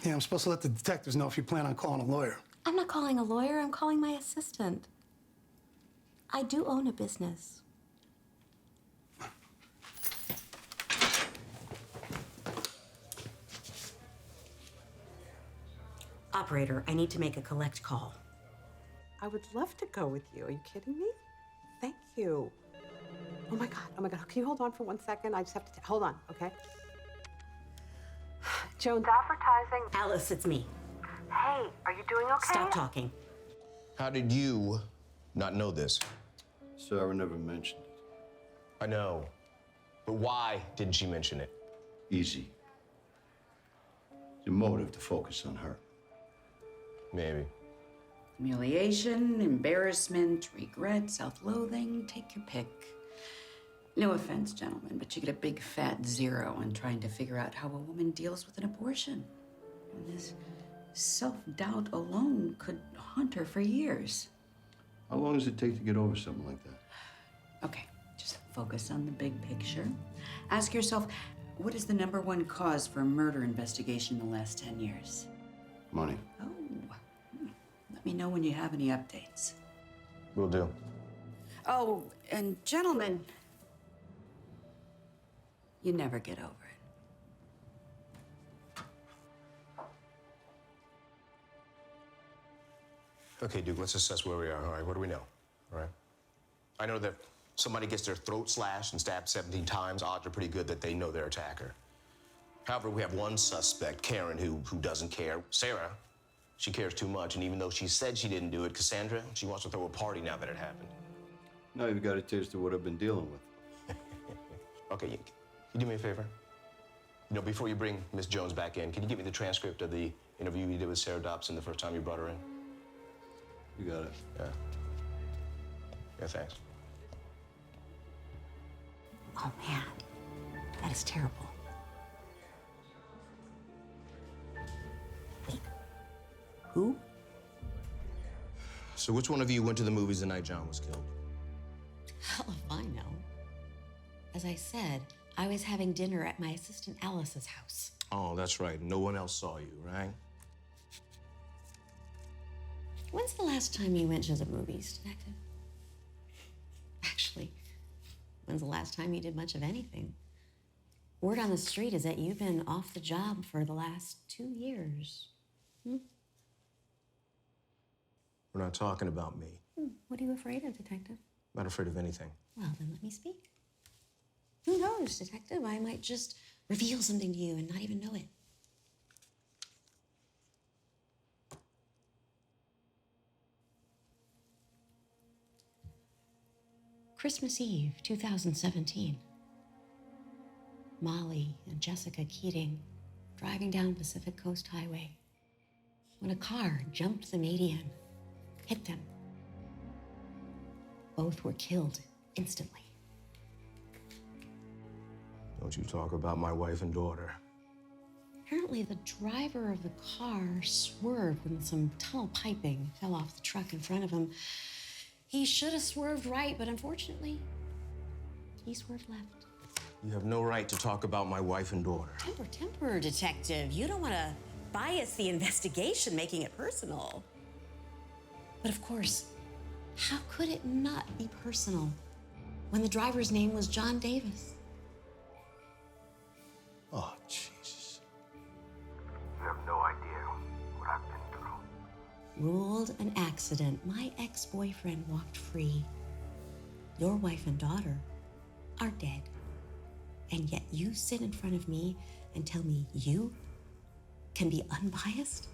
Yeah, I'm supposed to let the detectives know if you plan on calling a lawyer. I'm not calling a lawyer, I'm calling my assistant. I do own a business. Operator, I need to make a collect call. I would love to go with you. Are you kidding me? Thank you. Oh my God. Can you hold on for 1 second? I just have to, hold on, okay? Joan. Advertising. Alice, it's me. Hey, are you doing okay? Stop talking. How did you not know this? Sarah never mentioned it. I know. But why didn't she mention it? Easy. Your motive to focus on her. Maybe. Humiliation, embarrassment, regret, self-loathing, take your pick. No offense, gentlemen, but you get a big fat 0 on trying to figure out how a woman deals with an abortion. And this self-doubt alone could haunt her for years. How long does it take to get over something like that? Okay, just focus on the big picture. Ask yourself, what is the #1 cause for a murder investigation in the last 10 years? Money. Let me know when you have any updates. Will do. Oh, and gentlemen, you never get over it. Okay, Duke, let's assess where we are, all right? What do we know, all right? I know that somebody gets their throat slashed and stabbed 17 times, odds are pretty good that they know their attacker. However, we have one suspect, Karen, who doesn't care. Sarah, she cares too much, and even though she said she didn't do it, Cassandra, she wants to throw a party now that it happened. Now you've got a taste of what I've been dealing with. Okay, you do me a favor? You know, before you bring Miss Jones back in, can you give me the transcript of the interview you did with Sarah Dobson the first time you brought her in? You got it. Yeah. Yeah, thanks. Oh, man. That is terrible. Wait. Who? So which one of you went to the movies the night John was killed? Hell if I know. As I said, I was having dinner at my assistant Alice's house. Oh, that's right. No one else saw you, right? When's the last time you went to the movies, Detective? Actually, when's the last time you did much of anything? Word on the street is that you've been off the job for the last 2 years. We're not talking about me. What are you afraid of, Detective? I'm not afraid of anything. Well, then let me speak. Who knows, Detective? I might just reveal something to you and not even know it. Christmas Eve, 2017. Molly and Jessica Keating driving down Pacific Coast Highway when a car jumped the median, hit them. Both were killed instantly. Don't you talk about my wife and daughter. Apparently, the driver of the car swerved when some tunnel piping fell off the truck in front of him. He should have swerved right, but unfortunately, he swerved left. You have no right to talk about my wife and daughter. Temper, Detective. You don't want to bias the investigation, making it personal. But of course, how could it not be personal when the driver's name was John Davis? Oh, Jesus. You have no idea what I've been through. Ruled an accident. My ex-boyfriend walked free. Your wife and daughter are dead. And yet you sit in front of me and tell me you can be unbiased?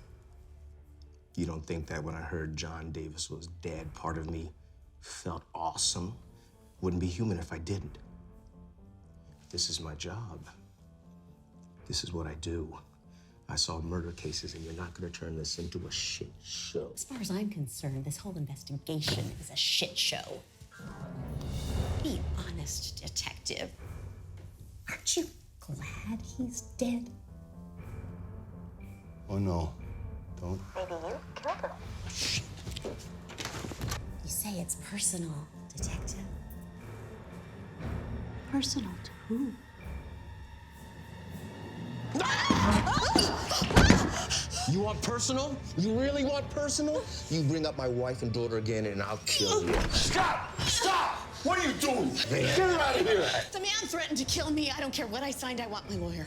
You don't think that when I heard John Davis was dead, part of me felt awesome? Wouldn't be human if I didn't. This is my job. This is what I do. I solve murder cases, and you're not gonna turn this into a shit show. As far as I'm concerned, this whole investigation is a shit show. Be honest, Detective. Aren't you glad he's dead? Oh, no. Don't. Maybe you killed him. You say it's personal, Detective. Personal to who? You want personal? You really want personal? You bring up my wife and daughter again, and I'll kill you. Stop! Stop! What are you doing? Get her out of here! The man threatened to kill me. I don't care what I signed. I want my lawyer.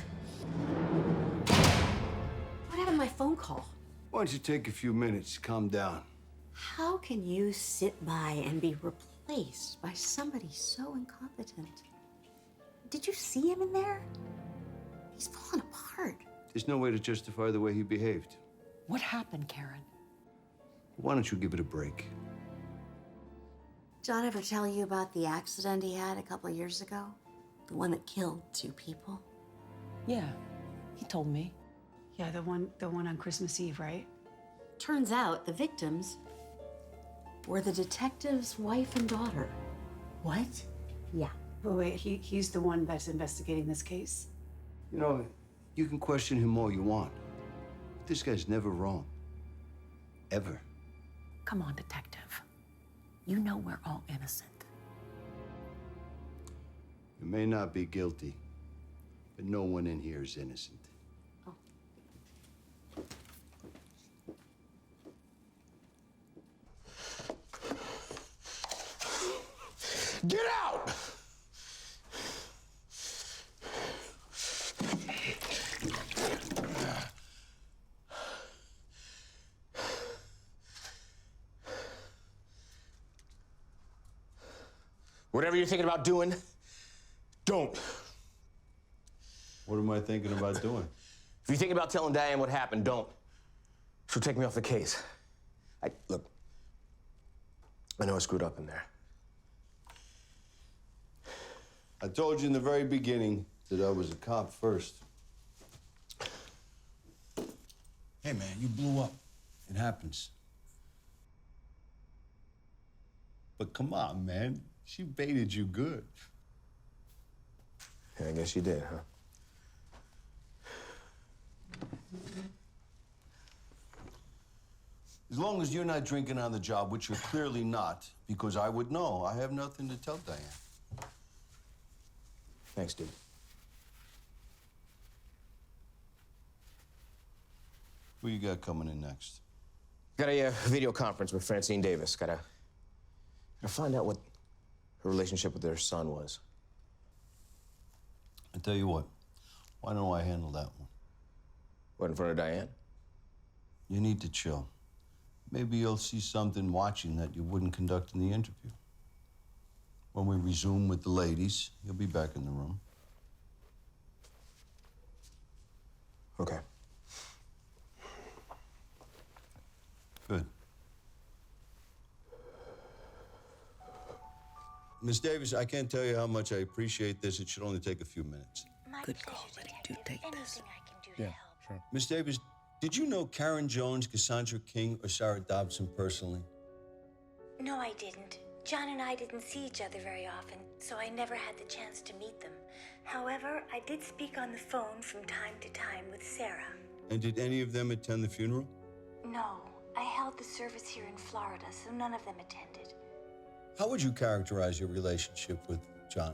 What happened to my phone call? Why don't you take a few minutes, calm down? How can you sit by and be replaced by somebody so incompetent? Did you see him in there? He's falling apart. There's no way to justify the way he behaved. What happened, Karen? Why don't you give it a break? John ever tell you about the accident he had a couple of years ago? The one that killed 2 people? Yeah, he told me. Yeah, the one on Christmas Eve, right? Turns out the victims were the detective's wife and daughter. What? Yeah. But wait, he's the one that's investigating this case? You know, you can question him all you want. But this guy's never wrong. Ever. Come on, Detective. You know we're all innocent. You may not be guilty, but no one in here is innocent. Get out! Whatever you're thinking about doing, don't. What am I thinking about doing? If you think about telling Diane what happened, don't. She'll take me off the case. Look, I know I screwed up in there. I told you in the very beginning that I was a cop first. Hey, man, you blew up. It happens. But come on, man. She baited you good. Yeah, I guess you did, huh? As long as you're not drinking on the job, which you're clearly not, because I would know. I have nothing to tell Diane. Thanks, dude. Who you got coming in next? Got a video conference with Francine Davis. Gotta find out what her relationship with their son was. I tell you what, why don't I handle that one? What, in front of Diane? You need to chill. Maybe you'll see something watching that you wouldn't conduct in the interview. When we resume with the ladies, you'll be back in the room. Okay. Good. Miss Davis, I can't tell you how much I appreciate this. It should only take a few minutes. Good call, but do take this. Yeah, sure. Miss Davis, did you know Karen Jones, Cassandra King, or Sarah Dobson personally? No, I didn't. John and I didn't see each other very often, so I never had the chance to meet them. However, I did speak on the phone from time to time with Sarah. And did any of them attend the funeral? No, I held the service here in Florida, so none of them attended. How would you characterize your relationship with John?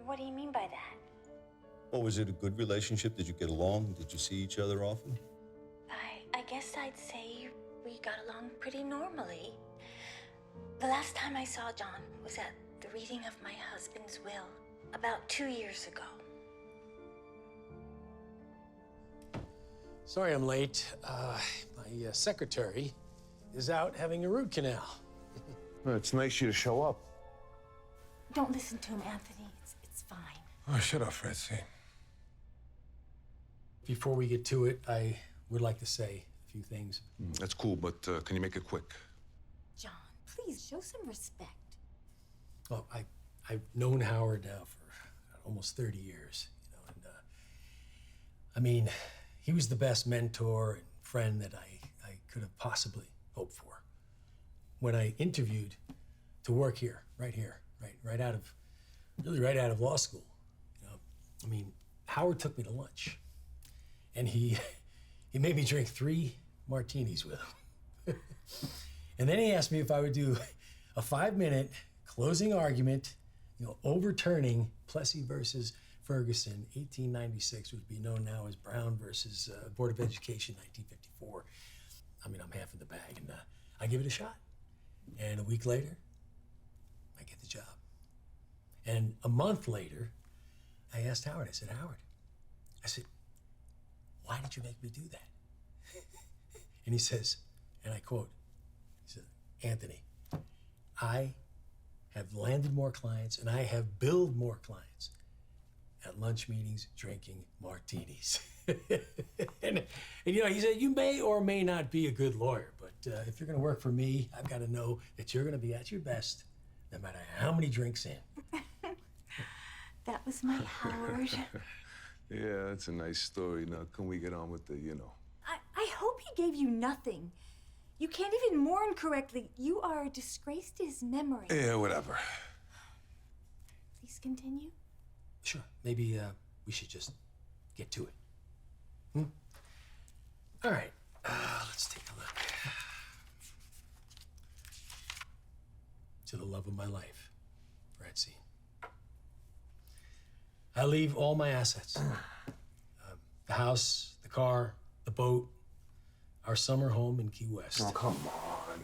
What do you mean by that? Well, was it a good relationship? Did you get along? Did you see each other often? I guess I'd say we got along pretty normally. The last time I saw John was at the reading of my husband's will, about 2 years ago. Sorry I'm late. My secretary is out having a root canal. Well, it's nice you to show up. Don't listen to him, Anthony. It's fine. Oh, shut up, Francine. Before we get to it, I would like to say a few things. That's cool, but can you make it quick? John, please show some respect. Well, I've known Howard now for almost 30 years, and I mean, he was the best mentor and friend that I could have possibly hoped for. When I interviewed to work here, right out of law school, I mean, Howard took me to lunch, and he made me drink 3 martinis with him. And then he asked me if I would do a 5-minute closing argument, overturning Plessy versus Ferguson, 1896, which would be known now as Brown versus Board of Education, 1954. I mean, I'm half in the bag, and I give it a shot. And a week later, I get the job. And a month later, I asked Howard, I said, why did you make me do that? And he says, and I quote, he said, Anthony, I have landed more clients and I have billed more clients at lunch meetings drinking martinis. and he said, you may or may not be a good lawyer, but if you're gonna work for me, I've gotta know that you're gonna be at your best no matter how many drinks in. That was my Howard. Yeah, that's a nice story. Now, can we get on with the, I hope he gave you nothing. You can't even mourn correctly. You are a disgrace to his memory. Yeah, whatever. Please continue. Sure, maybe we should just get to it. All right, let's take a look. To the love of my life, Francine. I leave all my assets. The house, the car, the boat, our summer home in Key West. Oh, come on.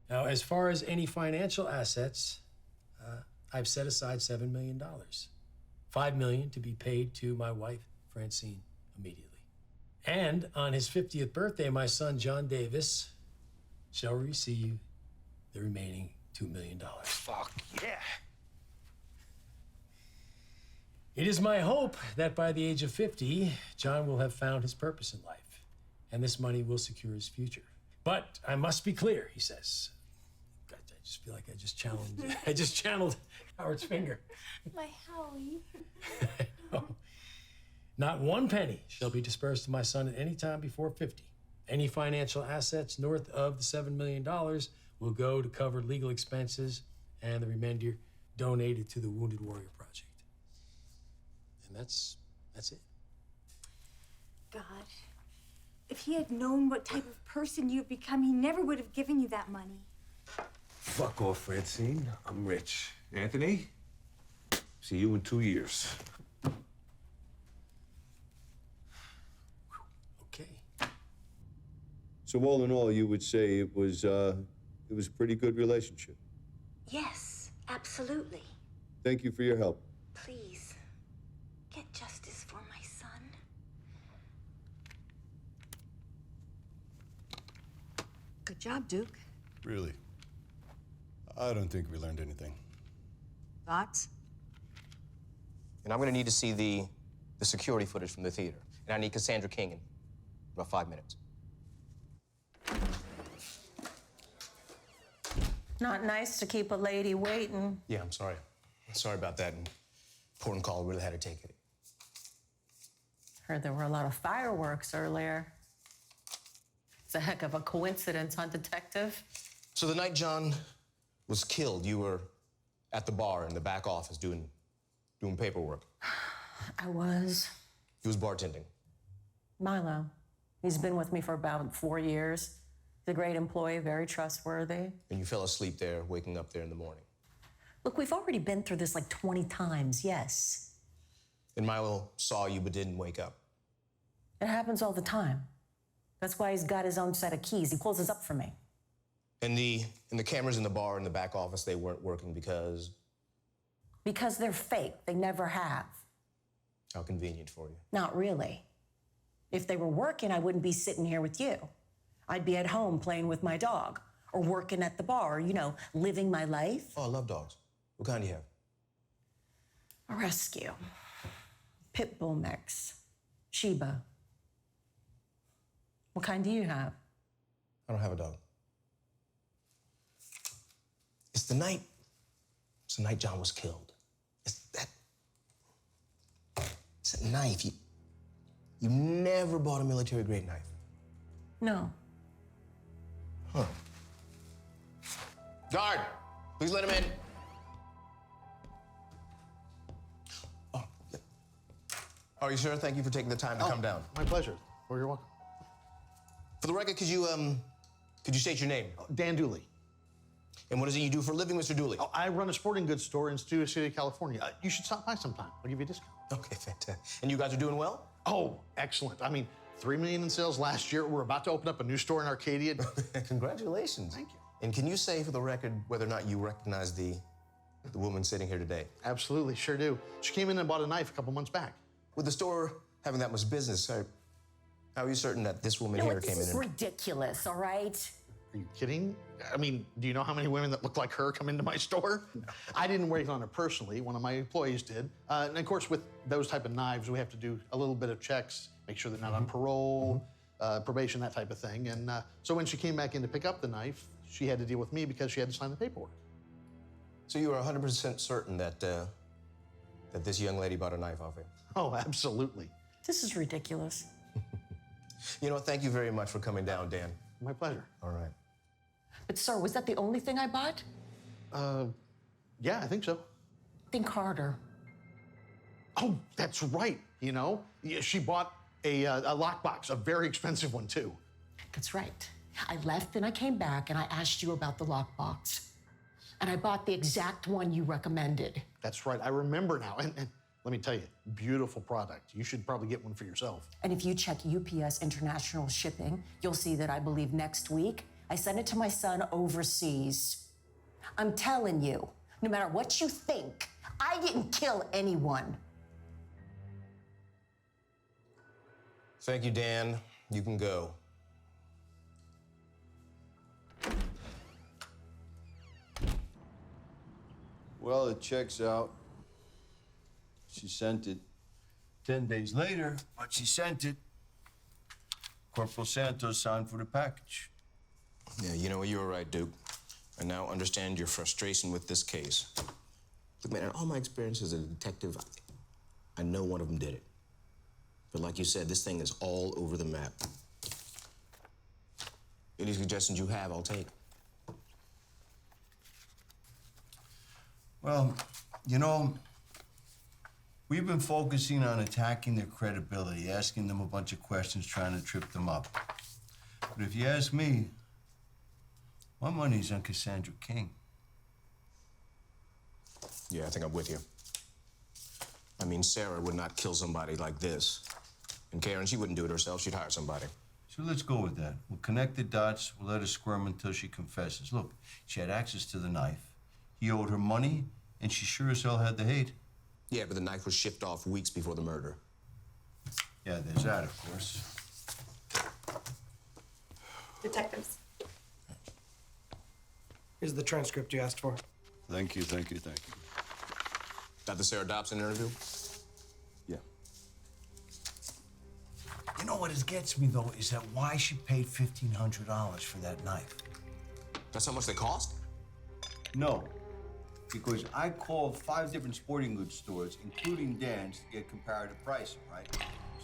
Now, as far as any financial assets, I've set aside $7 million. $5 million to be paid to my wife, Francine, immediately. And on his 50th birthday, my son, John Davis, shall receive the remaining $2 million. Fuck yeah. It is my hope that by the age of 50, John will have found his purpose in life, and this money will secure his future. But I must be clear, he says. God, I just feel like I just channeled Howard's finger. My Howie. Not one penny shall be dispersed to my son at any time before 50. Any financial assets north of the $7 million will go to cover legal expenses and the remainder donated to the Wounded Warrior Project. And that's it. God, if he had known what type of person you've become, he never would have given you that money. Fuck off, Francine. I'm rich. Anthony, see you in 2 years. Okay. So all in all, you would say it was a pretty good relationship. Yes, absolutely. Thank you for your help. Please, get justice for my son. Good job, Duke. Really? I don't think we learned anything. Thoughts? And I'm gonna need to see the security footage from the theater. And I need Cassandra King in about 5 minutes. Not nice to keep a lady waiting. Yeah, I'm sorry. Sorry about that. Important call, really had to take it. Heard there were a lot of fireworks earlier. It's a heck of a coincidence, huh, Detective? So the night John was killed, you were at the bar in the back office doing paperwork. I was. He was bartending. Milo. He's been with me for about 4 years. He's a great employee, very trustworthy. And you fell asleep there, waking up there in the morning. Look, we've already been through this like 20 times, yes. And Milo saw you but didn't wake up. It happens all the time. That's why he's got his own set of keys. He closes up for me. And the cameras in the bar in the back office, they weren't working because? Because they're fake. They never have. How convenient for you. Not really. If they were working, I wouldn't be sitting here with you. I'd be at home playing with my dog or working at the bar, you know, living my life. Oh, I love dogs. What kind do you have? A rescue. Pit bull mix. Sheba. What kind do you have? I don't have a dog. It's the night John was killed. It's that knife. You never bought a military-grade knife. No. Huh. Guard, please let him in. Oh, yeah. Are you sure? Thank you for taking the time to come down. My pleasure. Well, you're welcome. For the record, could you state your name? Dan Dooley. And what is it you do for a living, Mr. Dooley? Oh, I run a sporting goods store in Studio City, California. You should stop by sometime. I'll give you a discount. Okay, fantastic. And you guys are doing well? Oh, excellent. I mean, $3 million in sales last year. We're about to open up a new store in Arcadia. Congratulations. Thank you. And can you say for the record whether or not you recognize the woman sitting here today? Absolutely, sure do. She came in and bought a knife a couple months back. With the store having that much business, how are you certain that this woman here came in? This is ridiculous, all right? Are you kidding? I mean, do you know how many women that look like her come into my store? No. I didn't work on her personally. One of my employees did. And of course, with those type of knives, we have to do a little bit of checks, make sure they're not on parole, probation, that type of thing. And so when she came back in to pick up the knife, she had to deal with me because she had to sign the paperwork. So you are 100% certain that that this young lady bought a knife off him? Oh, absolutely. This is ridiculous. You know what? Thank you very much for coming down, Dan. My pleasure. All right. But sir, was that the only thing I bought? Yeah, I think so. Think harder. Oh, that's right. You know, she bought a lockbox, a very expensive one too. That's right. I left and I came back and I asked you about the lockbox. And I bought the exact one you recommended. That's right. I remember now. And let me tell you, beautiful product. You should probably get one for yourself. And if you check UPS International Shipping, you'll see that I believe next week I sent it to my son overseas. I'm telling you, no matter what you think, I didn't kill anyone. Thank you, Dan. You can go. Well, it checks out. She sent it 10 days later, but she sent it. Corporal Santos signed for the package. Yeah, you know, you were right, Duke. I now understand your frustration with this case. Look, man, in all my experience as a detective, I know one of them did it. But like you said, this thing is all over the map. Any suggestions you have, I'll take. Well, you know, we've been focusing on attacking their credibility, asking them a bunch of questions, trying to trip them up. But if you ask me, my money's on Cassandra King. Yeah, I think I'm with you. I mean, Sarah would not kill somebody like this. And Karen, she wouldn't do it herself. She'd hire somebody. So let's go with that. We'll connect the dots. We'll let her squirm until she confesses. Look, she had access to the knife. He owed her money, and she sure as hell had the hate. Yeah, but the knife was shipped off weeks before the murder. Yeah, there's that, of course. Detectives. Here's the transcript you asked for. Thank you, thank you, thank you. That the Sarah Dobson interview? Yeah. You know what gets me, though, is that why she paid $1,500 for that knife. That's how much they cost? No, because I called 5 different sporting goods stores, including Dan's, to get comparative pricing, right?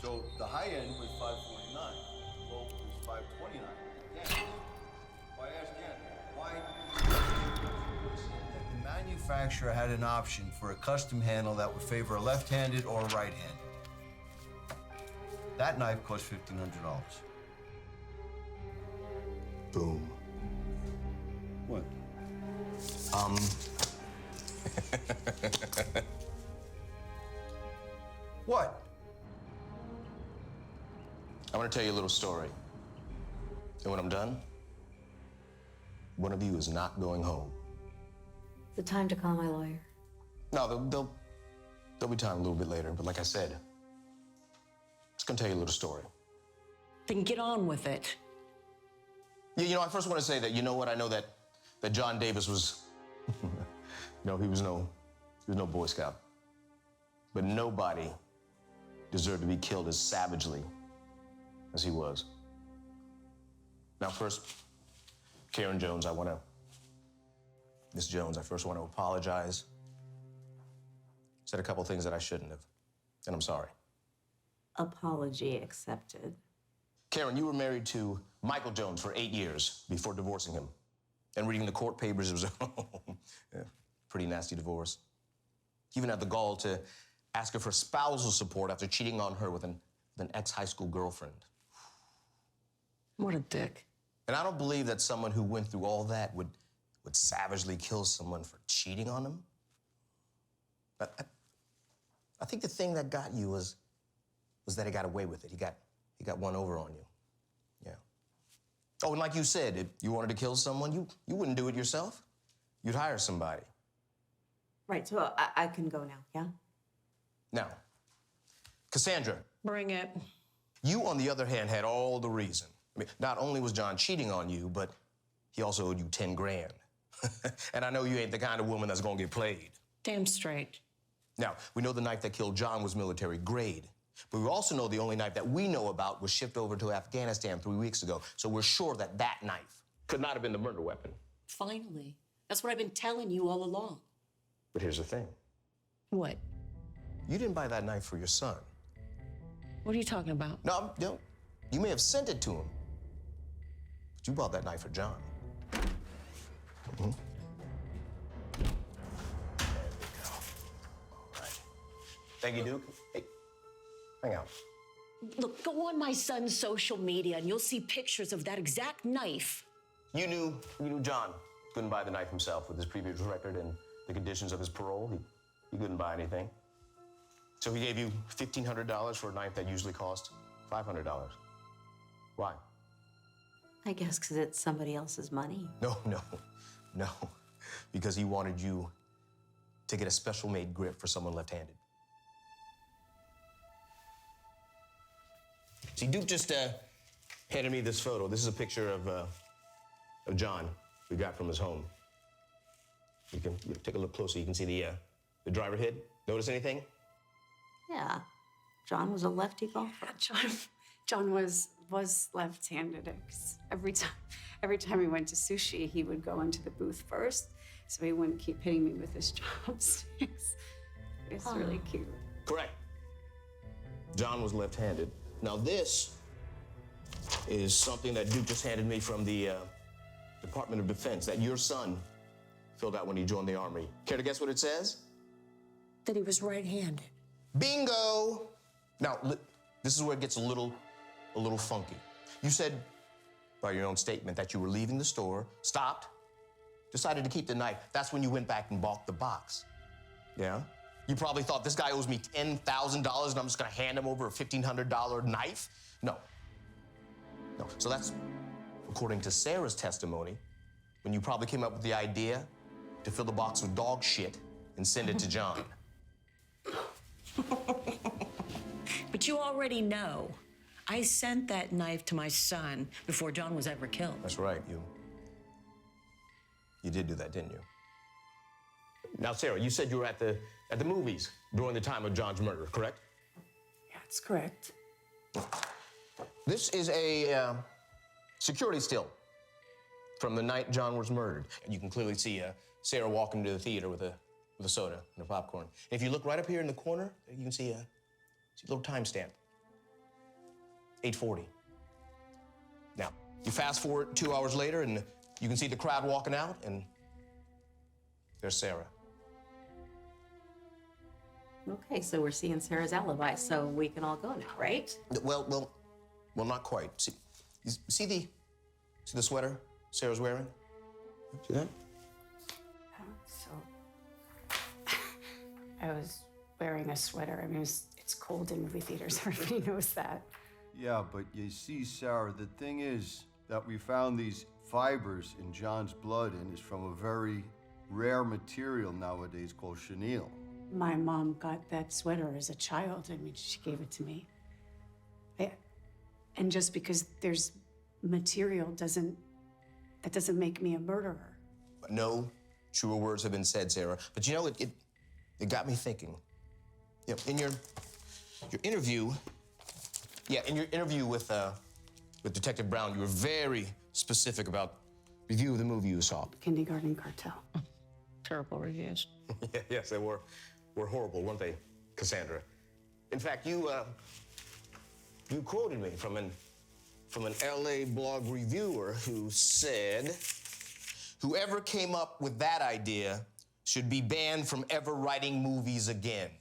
So the high end was $549, the low was $529. Dan's. Why ask Dan? Why? The manufacturer had an option for a custom handle that would favor a left-handed or a right-handed. That knife cost $1,500. Boom. What? What? I want to tell you a little story. And when I'm done, one of you is not going home. The time to call my lawyer. No, there'll be time a little bit later. But like I said, just gonna tell you a little story. Then get on with it. Yeah, you know, I first want to say that, you know what? I know that John Davis was, no, he was no Boy Scout. But nobody deserved to be killed as savagely as he was. Now, first, Karen Jones, Miss Jones, I first want to apologize. Said a couple things that I shouldn't have, and I'm sorry. Apology accepted. Karen, you were married to Michael Jones for 8 years before divorcing him. And reading the court papers, it was yeah, pretty nasty divorce. You even had the gall to ask her for spousal support after cheating on her with an ex-high school girlfriend. What a dick. And I don't believe that someone who went through all that would savagely kill someone for cheating on them. But I think the thing that got you was that he got away with it. He got one over on you. Yeah. Oh, and like you said, if you wanted to kill someone, you wouldn't do it yourself. You'd hire somebody. Right, so I can go now, yeah? Now, Cassandra. Bring it. You, on the other hand, had all the reason. I mean, not only was John cheating on you, but he also owed you 10 grand. And I know you ain't the kind of woman that's gonna get played. Damn straight. Now, we know the knife that killed John was military grade, but we also know the only knife that we know about was shipped over to Afghanistan 3 weeks ago. So we're sure that that knife could not have been the murder weapon. Finally. That's what I've been telling you all along. But here's the thing. What? You didn't buy that knife for your son. What are you talking about? No, you may have sent it to him, but you bought that knife for John. Mm-hmm. There we go. All right. Thank you, Duke. Hey, hang out. Look, go on my son's social media and you'll see pictures of that exact knife. You knew John couldn't buy the knife himself with his previous record and the conditions of his parole. He couldn't buy anything. So he gave you $1,500 for a knife that usually cost $500. Why? I guess because it's somebody else's money. No. Because he wanted you to get a special made grip for someone left-handed. See, Duke just handed me this photo. This is a picture of John we got from his home. You can take a look closer. You can see the driver head. Notice anything? Yeah. John was a lefty golfer. John was left-handed. 'Cause every time we went to sushi, he would go into the booth first, so he wouldn't keep hitting me with his chopsticks. It's really cute. Correct. John was left-handed. Now this is something that Duke just handed me from the Department of Defense that your son filled out when he joined the Army. Care to guess what it says? That he was right-handed. Bingo! Now, this is where it gets a little funky. You said, by your own statement, that you were leaving the store, stopped, decided to keep the knife. That's when you went back and bought the box. Yeah? You probably thought this guy owes me $10,000 and I'm just gonna hand him over a $1,500 knife? No. No. So that's, according to Sarah's testimony, when you probably came up with the idea to fill the box with dog shit and send it to John. But you already know. I sent that knife to my son before John was ever killed. That's right, you did do that, didn't you? Now, Sarah, you said you were at the movies during the time of John's murder, correct? Yeah, that's correct. This is a security still from the night John was murdered. You can clearly see Sarah walking into the theater with a soda and a popcorn. And if you look right up here in the corner, you can see a little timestamp. 8:40. Now, you fast forward 2 hours later, and you can see the crowd walking out, and there's Sarah. Okay, so we're seeing Sarah's alibi, so we can all go now, right? Well, not quite. See the sweater Sarah's wearing? See that? So I was wearing a sweater. I mean, it's cold in movie theaters. Everybody knows that. Yeah, but you see, Sarah, the thing is that we found these fibers in John's blood, and it's from a very rare material nowadays called chenille. My mom got that sweater as a child. I mean, she gave it to me. And just because there's material doesn't make me a murderer. No truer words have been said, Sarah. But you know, it got me thinking. You know, in your interview, with Detective Brown, you were very specific about review of the movie you saw. Kindergarten Cartel. Terrible reviews. Yes, they were horrible, weren't they, Cassandra? In fact, you quoted me from an LA blog reviewer who said, "Whoever came up with that idea should be banned from ever writing movies again."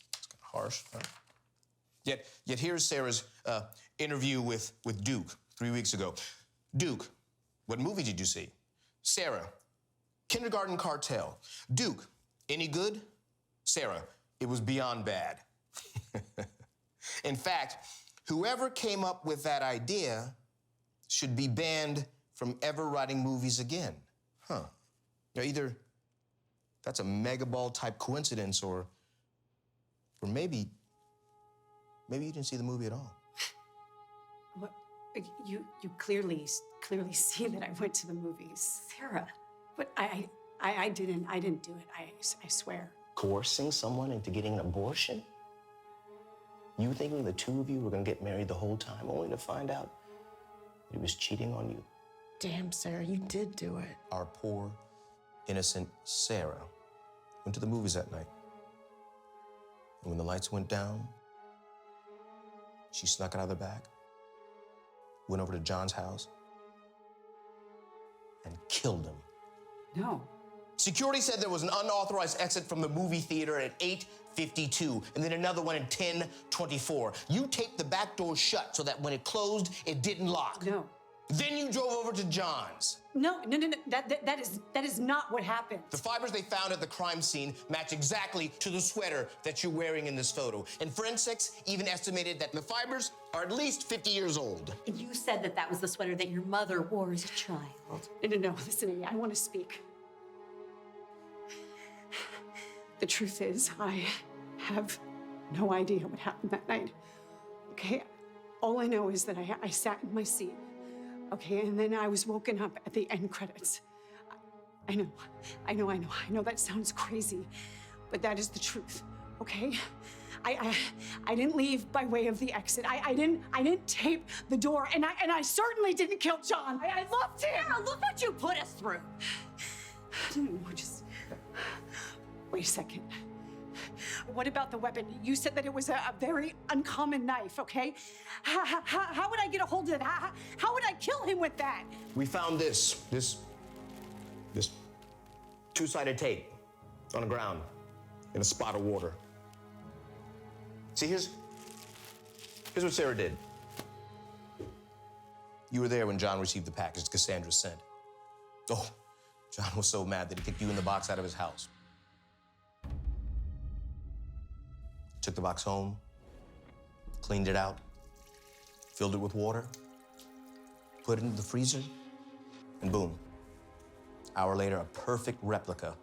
It's kind of harsh, huh? Yet here's Sarah's interview with Duke 3 weeks ago. Duke, what movie did you see? Sarah, Kindergarten Cartel. Duke, any good? Sarah, it was beyond bad. In fact, whoever came up with that idea should be banned from ever writing movies again. Huh. Now, either that's a megaball type coincidence or maybe you didn't see the movie at all. What? You clearly see that I went to the movies, Sarah. But I didn't do it. I swear. Coercing someone into getting an abortion? You thinking the two of you were gonna get married the whole time, only to find out that he was cheating on you? Damn, Sarah, you did do it. Our poor, innocent Sarah went to the movies that night. And when the lights went down, she snuck out of the back, went over to John's house, and killed him. No. Security said there was an unauthorized exit from the movie theater at 8:52, and then another one at 10:24. You taped the back door shut so that when it closed, it didn't lock. No. Then you drove over to John's. No. That is not what happened. The fibers they found at the crime scene match exactly to the sweater that you're wearing in this photo. And forensics even estimated that the fibers are at least 50 years old. And you said that was the sweater that your mother wore as a child. No. Listen to me. I want to speak. The truth is, I have no idea what happened that night. Okay? All I know is that I sat in my seat. Okay, and then I was woken up at the end credits. I know that sounds crazy, but that is the truth, okay? I didn't leave by way of the exit. I didn't tape the door, and I certainly didn't kill John. I loved him. Sarah, look what you put us through. Just wait a second. What about the weapon? You said that it was a very uncommon knife, okay? How would I get a hold of it? How would I kill him with that? We found this two-sided tape on the ground in a spot of water. See, here's what Sarah did. You were there when John received the package Cassandra sent. Oh, John was so mad that he kicked you in the box out of his house. Took the box home, cleaned it out, filled it with water, put it into the freezer, and boom. Hour later, a perfect replica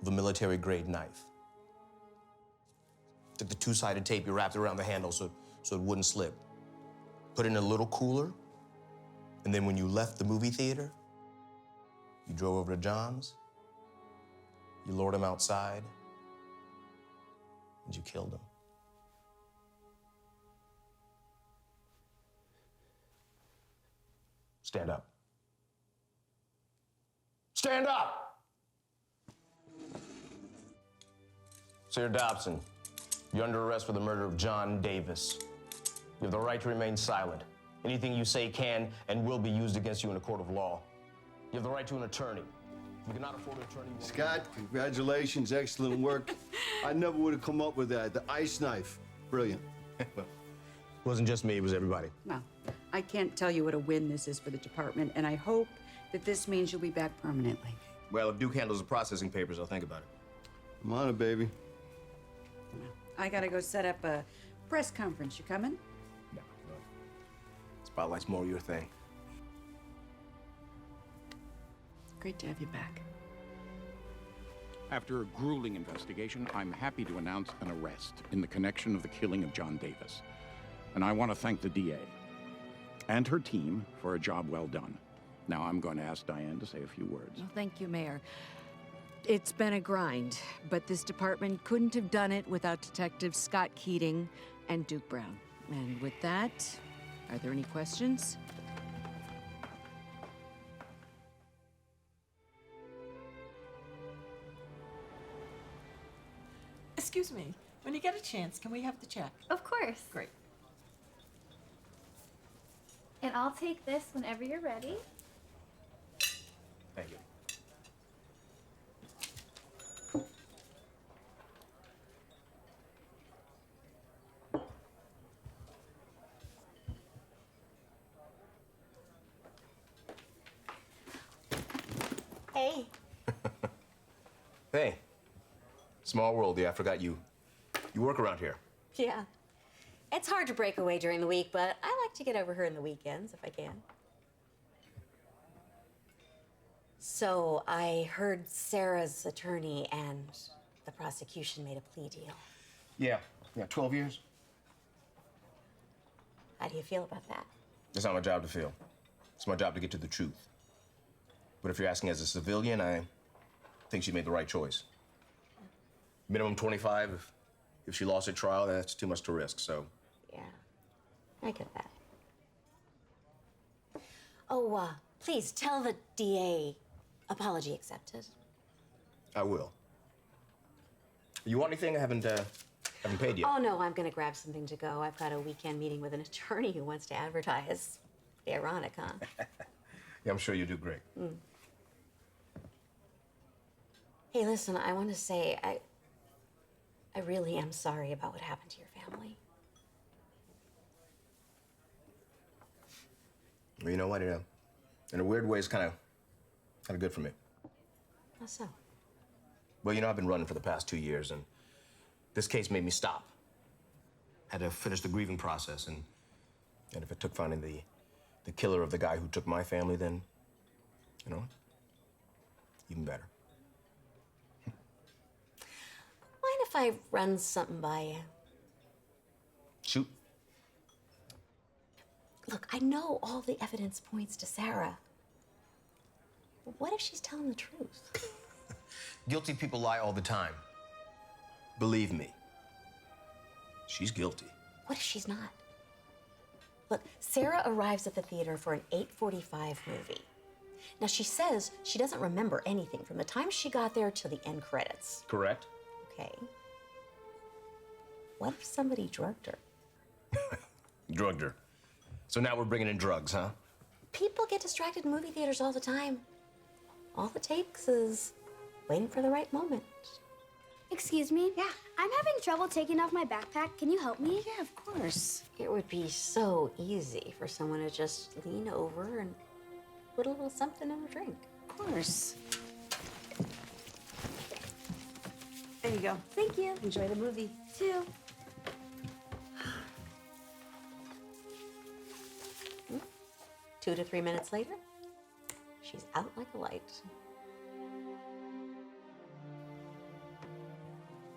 of a military-grade knife. Took the two-sided tape, you wrapped it around the handle so it wouldn't slip. Put it in a little cooler, and then when you left the movie theater, you drove over to John's, you lured him outside, and you killed him. Stand up. Stand up! Sarah Dobson, you're under arrest for the murder of John Davis. You have the right to remain silent. Anything you say can and will be used against you in a court of law. You have the right to an attorney. If you cannot afford an attorney... Scott, congratulations, excellent work. I never would have come up with that. The ice knife, brilliant. Well, it wasn't just me, it was everybody. Well, I can't tell you what a win this is for the department, and I hope that this means you'll be back permanently. Well, if Duke handles the processing papers, I'll think about it. I'm on it, baby. I gotta go set up a press conference. You coming? No. Spotlight's more your thing. Great to have you back. After a grueling investigation, I'm happy to announce an arrest in the connection of the killing of John Davis. And I want to thank the DA and her team for a job well done. Now I'm going to ask Diane to say a few words. Well, thank you, Mayor. It's been a grind, but this department couldn't have done it without Detective Scott Keating and Duke Brown. And with that, are there any questions? Excuse me. When you get a chance, can we have the check? Of course. Great. And I'll take this whenever you're ready. Thank you. Hey. Hey. Small world, yeah, I forgot you work around here. Yeah. It's hard to break away during the week, but I like to get over her in the weekends if I can. So I heard Sarah's attorney and the prosecution made a plea deal. Yeah, 12 years. How do you feel about that? It's not my job to feel. It's my job to get to the truth. But if you're asking as a civilian, I think she made the right choice. Minimum 25. If she lost at trial, that's too much to risk, so. Yeah, I get that. Oh, please tell the DA apology accepted. I will. You want anything? I haven't paid yet. Oh, no, I'm gonna grab something to go. I've got a weekend meeting with an attorney who wants to advertise. Be ironic, huh? Yeah, I'm sure you do great. Mm. Hey, listen, I want to say I really am sorry about what happened to your family. Well, you know what? In a weird way, it's kind of good for me. How so? Well, I've been running for the past 2 years, and this case made me stop. Had to finish the grieving process, and if it took finding the killer of the guy who took my family, then, even better. Mind if I run something by you? Shoot. Look, I know all the evidence points to Sarah. What if she's telling the truth? Guilty people lie all the time. Believe me. She's guilty. What if she's not? Look, Sarah arrives at the theater for an 8:45 movie. Now, she says she doesn't remember anything from the time she got there till the end credits. Correct? Okay. What if somebody drugged her? Drugged her. So now we're bringing in drugs, huh? People get distracted in movie theaters all the time. All it takes is waiting for the right moment. Excuse me? Yeah. I'm having trouble taking off my backpack. Can you help me? Yeah, of course. It would be so easy for someone to just lean over and put a little something in a drink. Of course. There you go. Thank you. Enjoy the movie. Too. 2 to 3 minutes later, she's out like a light.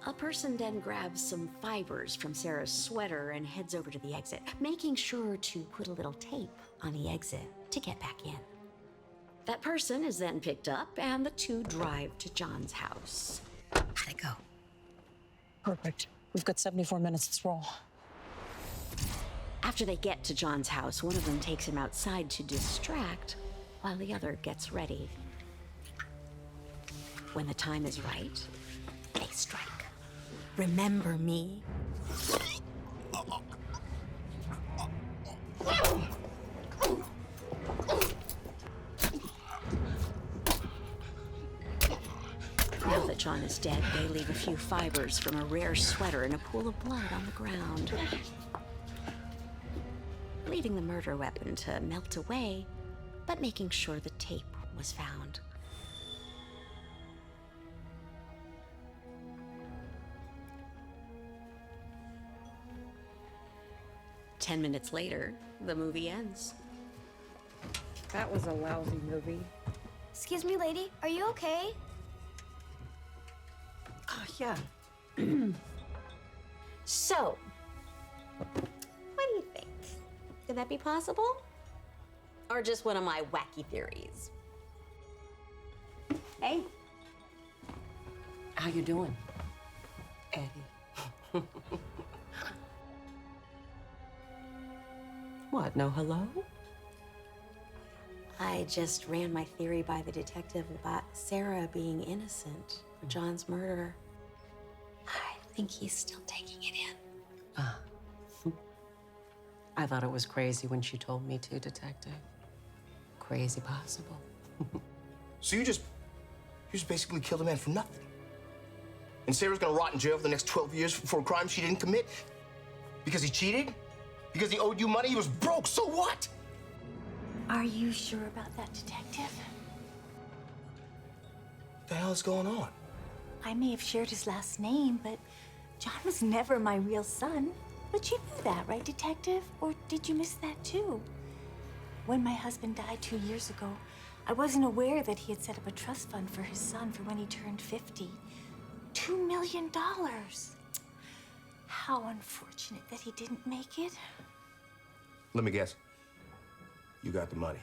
A person then grabs some fibers from Sarah's sweater and heads over to the exit, making sure to put a little tape on the exit to get back in. That person is then picked up and the two drive to John's house. How'd it go? Perfect. We've got 74 minutes. Let's roll. After they get to John's house, one of them takes him outside to distract while the other gets ready. When the time is right, they strike. Remember me? Now that John is dead, they leave a few fibers from a rare sweater and a pool of blood on the ground, leaving the murder weapon to melt away, but making sure the tape was found. Ten minutes later, the movie ends. That was a lousy movie. Excuse me, lady. Are you okay? Yeah. So, what do you think? Could that be possible? Or just one of my wacky theories? Hey. How you doing, Eddie? What, no hello? I just ran my theory by the detective about Sarah being innocent for John's murder. I think he's still taking it in. I thought it was crazy when she told me to, Detective. Crazy possible. So you just basically killed a man for nothing. And Sarah's gonna rot in jail for the next 12 years for a crime she didn't commit? Because he cheated? Because he owed you money? He was broke, so what? Are you sure about that, Detective? What the hell is going on? I may have shared his last name, but John was never my real son. But you knew that, right, Detective? Or did you miss that too? When my husband died 2 years ago, I wasn't aware that he had set up a trust fund for his son for when he turned 50. $2 million. How unfortunate that he didn't make it. Let me guess. You got the money.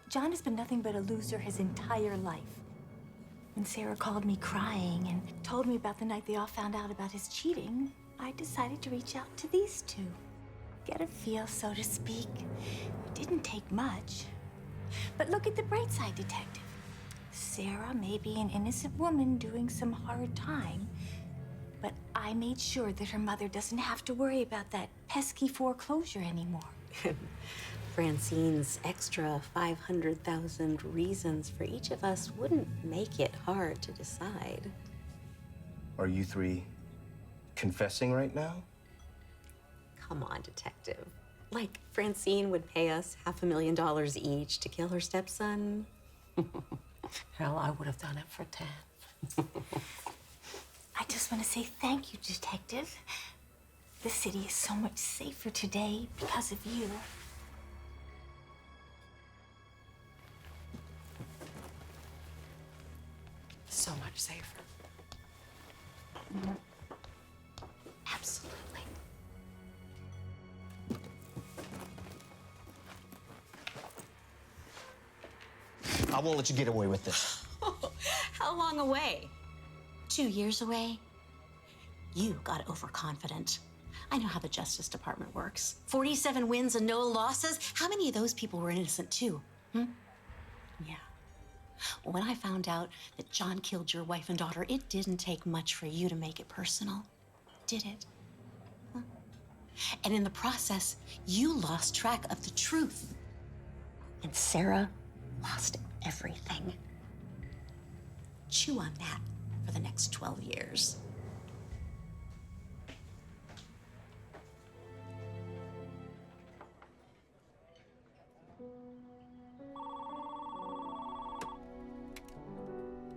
John has been nothing but a loser his entire life. When Sarah called me crying and told me about the night they all found out about his cheating, I decided to reach out to these two. Get a feel, so to speak. It didn't take much. But look at the bright side, Detective. Sarah may be an innocent woman doing some hard time, but I made sure that her mother doesn't have to worry about that pesky foreclosure anymore. Francine's extra 500,000 reasons for each of us wouldn't make it hard to decide. Are you three confessing right now? Come on, Detective. Like Francine would pay us $500,000 each to kill her stepson? Hell, I would have done it for 10. I just want to say thank you, Detective. The city is so much safer today because of you. So much safer. Absolutely. I won't let you get away with this. How long away? 2 years away? You got overconfident. I know how the Justice Department works. 47 wins and no losses. How many of those people were innocent too? Yeah. Well, when I found out that John killed your wife and daughter, it didn't take much for you to make it personal, did it? Huh? And in the process, you lost track of the truth. And Sarah lost everything. Chew on that for the next 12 years.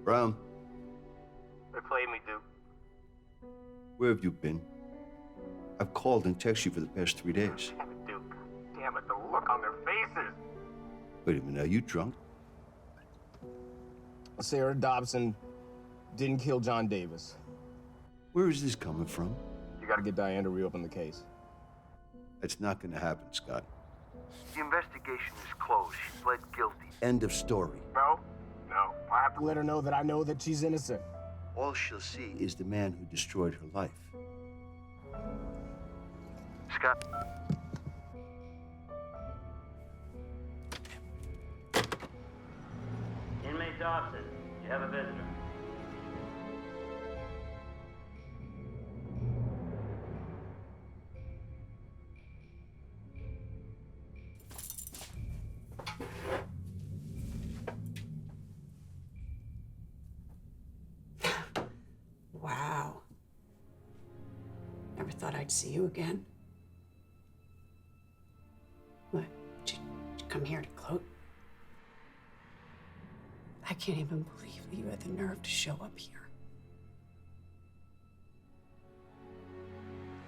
Brown, They played me, Duke. where have you been? I've called and texted you for the past 3 days. Damn it, Duke. Damn it, the look on their faces. Wait a minute, are you drunk? Sarah Dobson didn't kill John Davis. Where is this coming from? You gotta get Diane to reopen the case. That's not gonna happen, Scott. The investigation is closed. She pled guilty. End of story. No, I have to Let her know that I know that she's innocent. All she'll see is the man who destroyed her life. Scott. Inmate Dobson, you have a visitor. Wow. Never thought I'd see you again. What? Did you come here to gloat? I can't even believe that you had the nerve to show up here.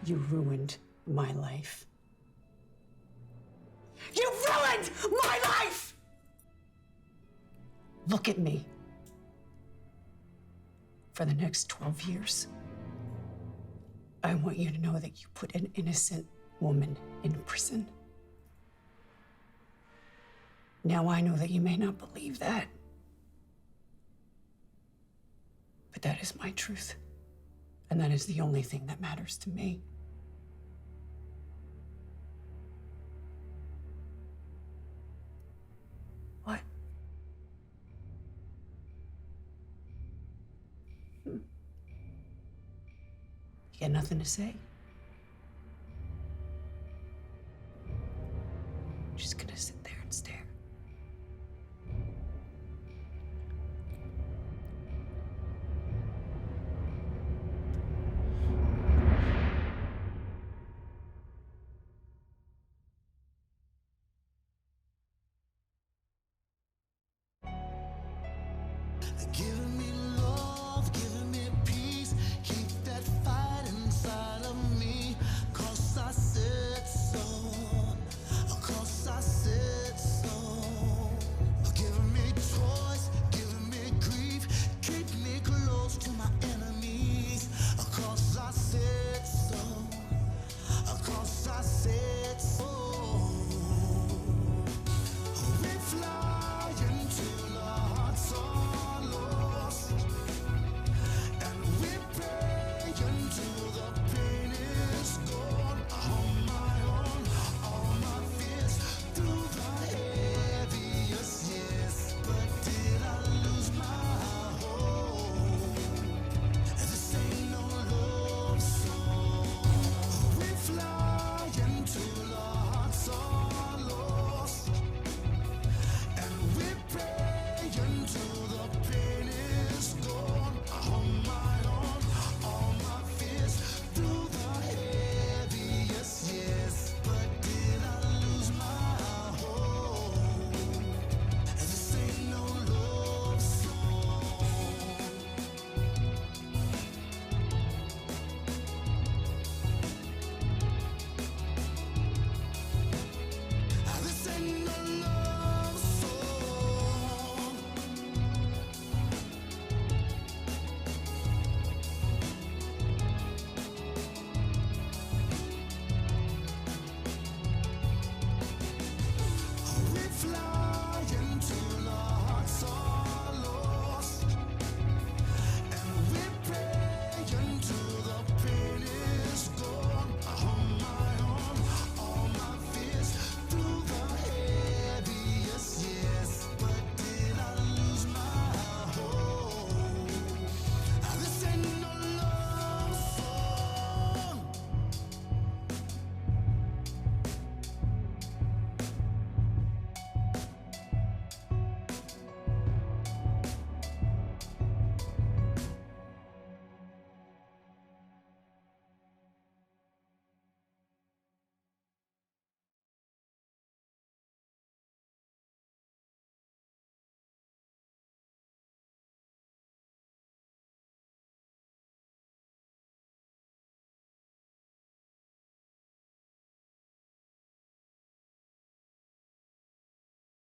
You ruined my life. You ruined my life! Look at me. For the next 12 years, I want you to know that you put an innocent woman in prison. Now I know that you may not believe that, but that is my truth, and that is the only thing that matters to me. What? You got nothing to say? Just gonna sit there and stare. Giving me love, giving me peace, keep that fight inside of me, 'cause I said so, 'cause I said so. Giving me choice, giving me grief, keep me close to my enemies, 'cause I said so, 'cause I said so. We fly into the hearts of lost, and we pray until the pain is gone. On my own, all my fears through the heaviest years. But did I lose my hope? This ain't no love song. We fly into the hearts of lost, and we pray until the pain is gone.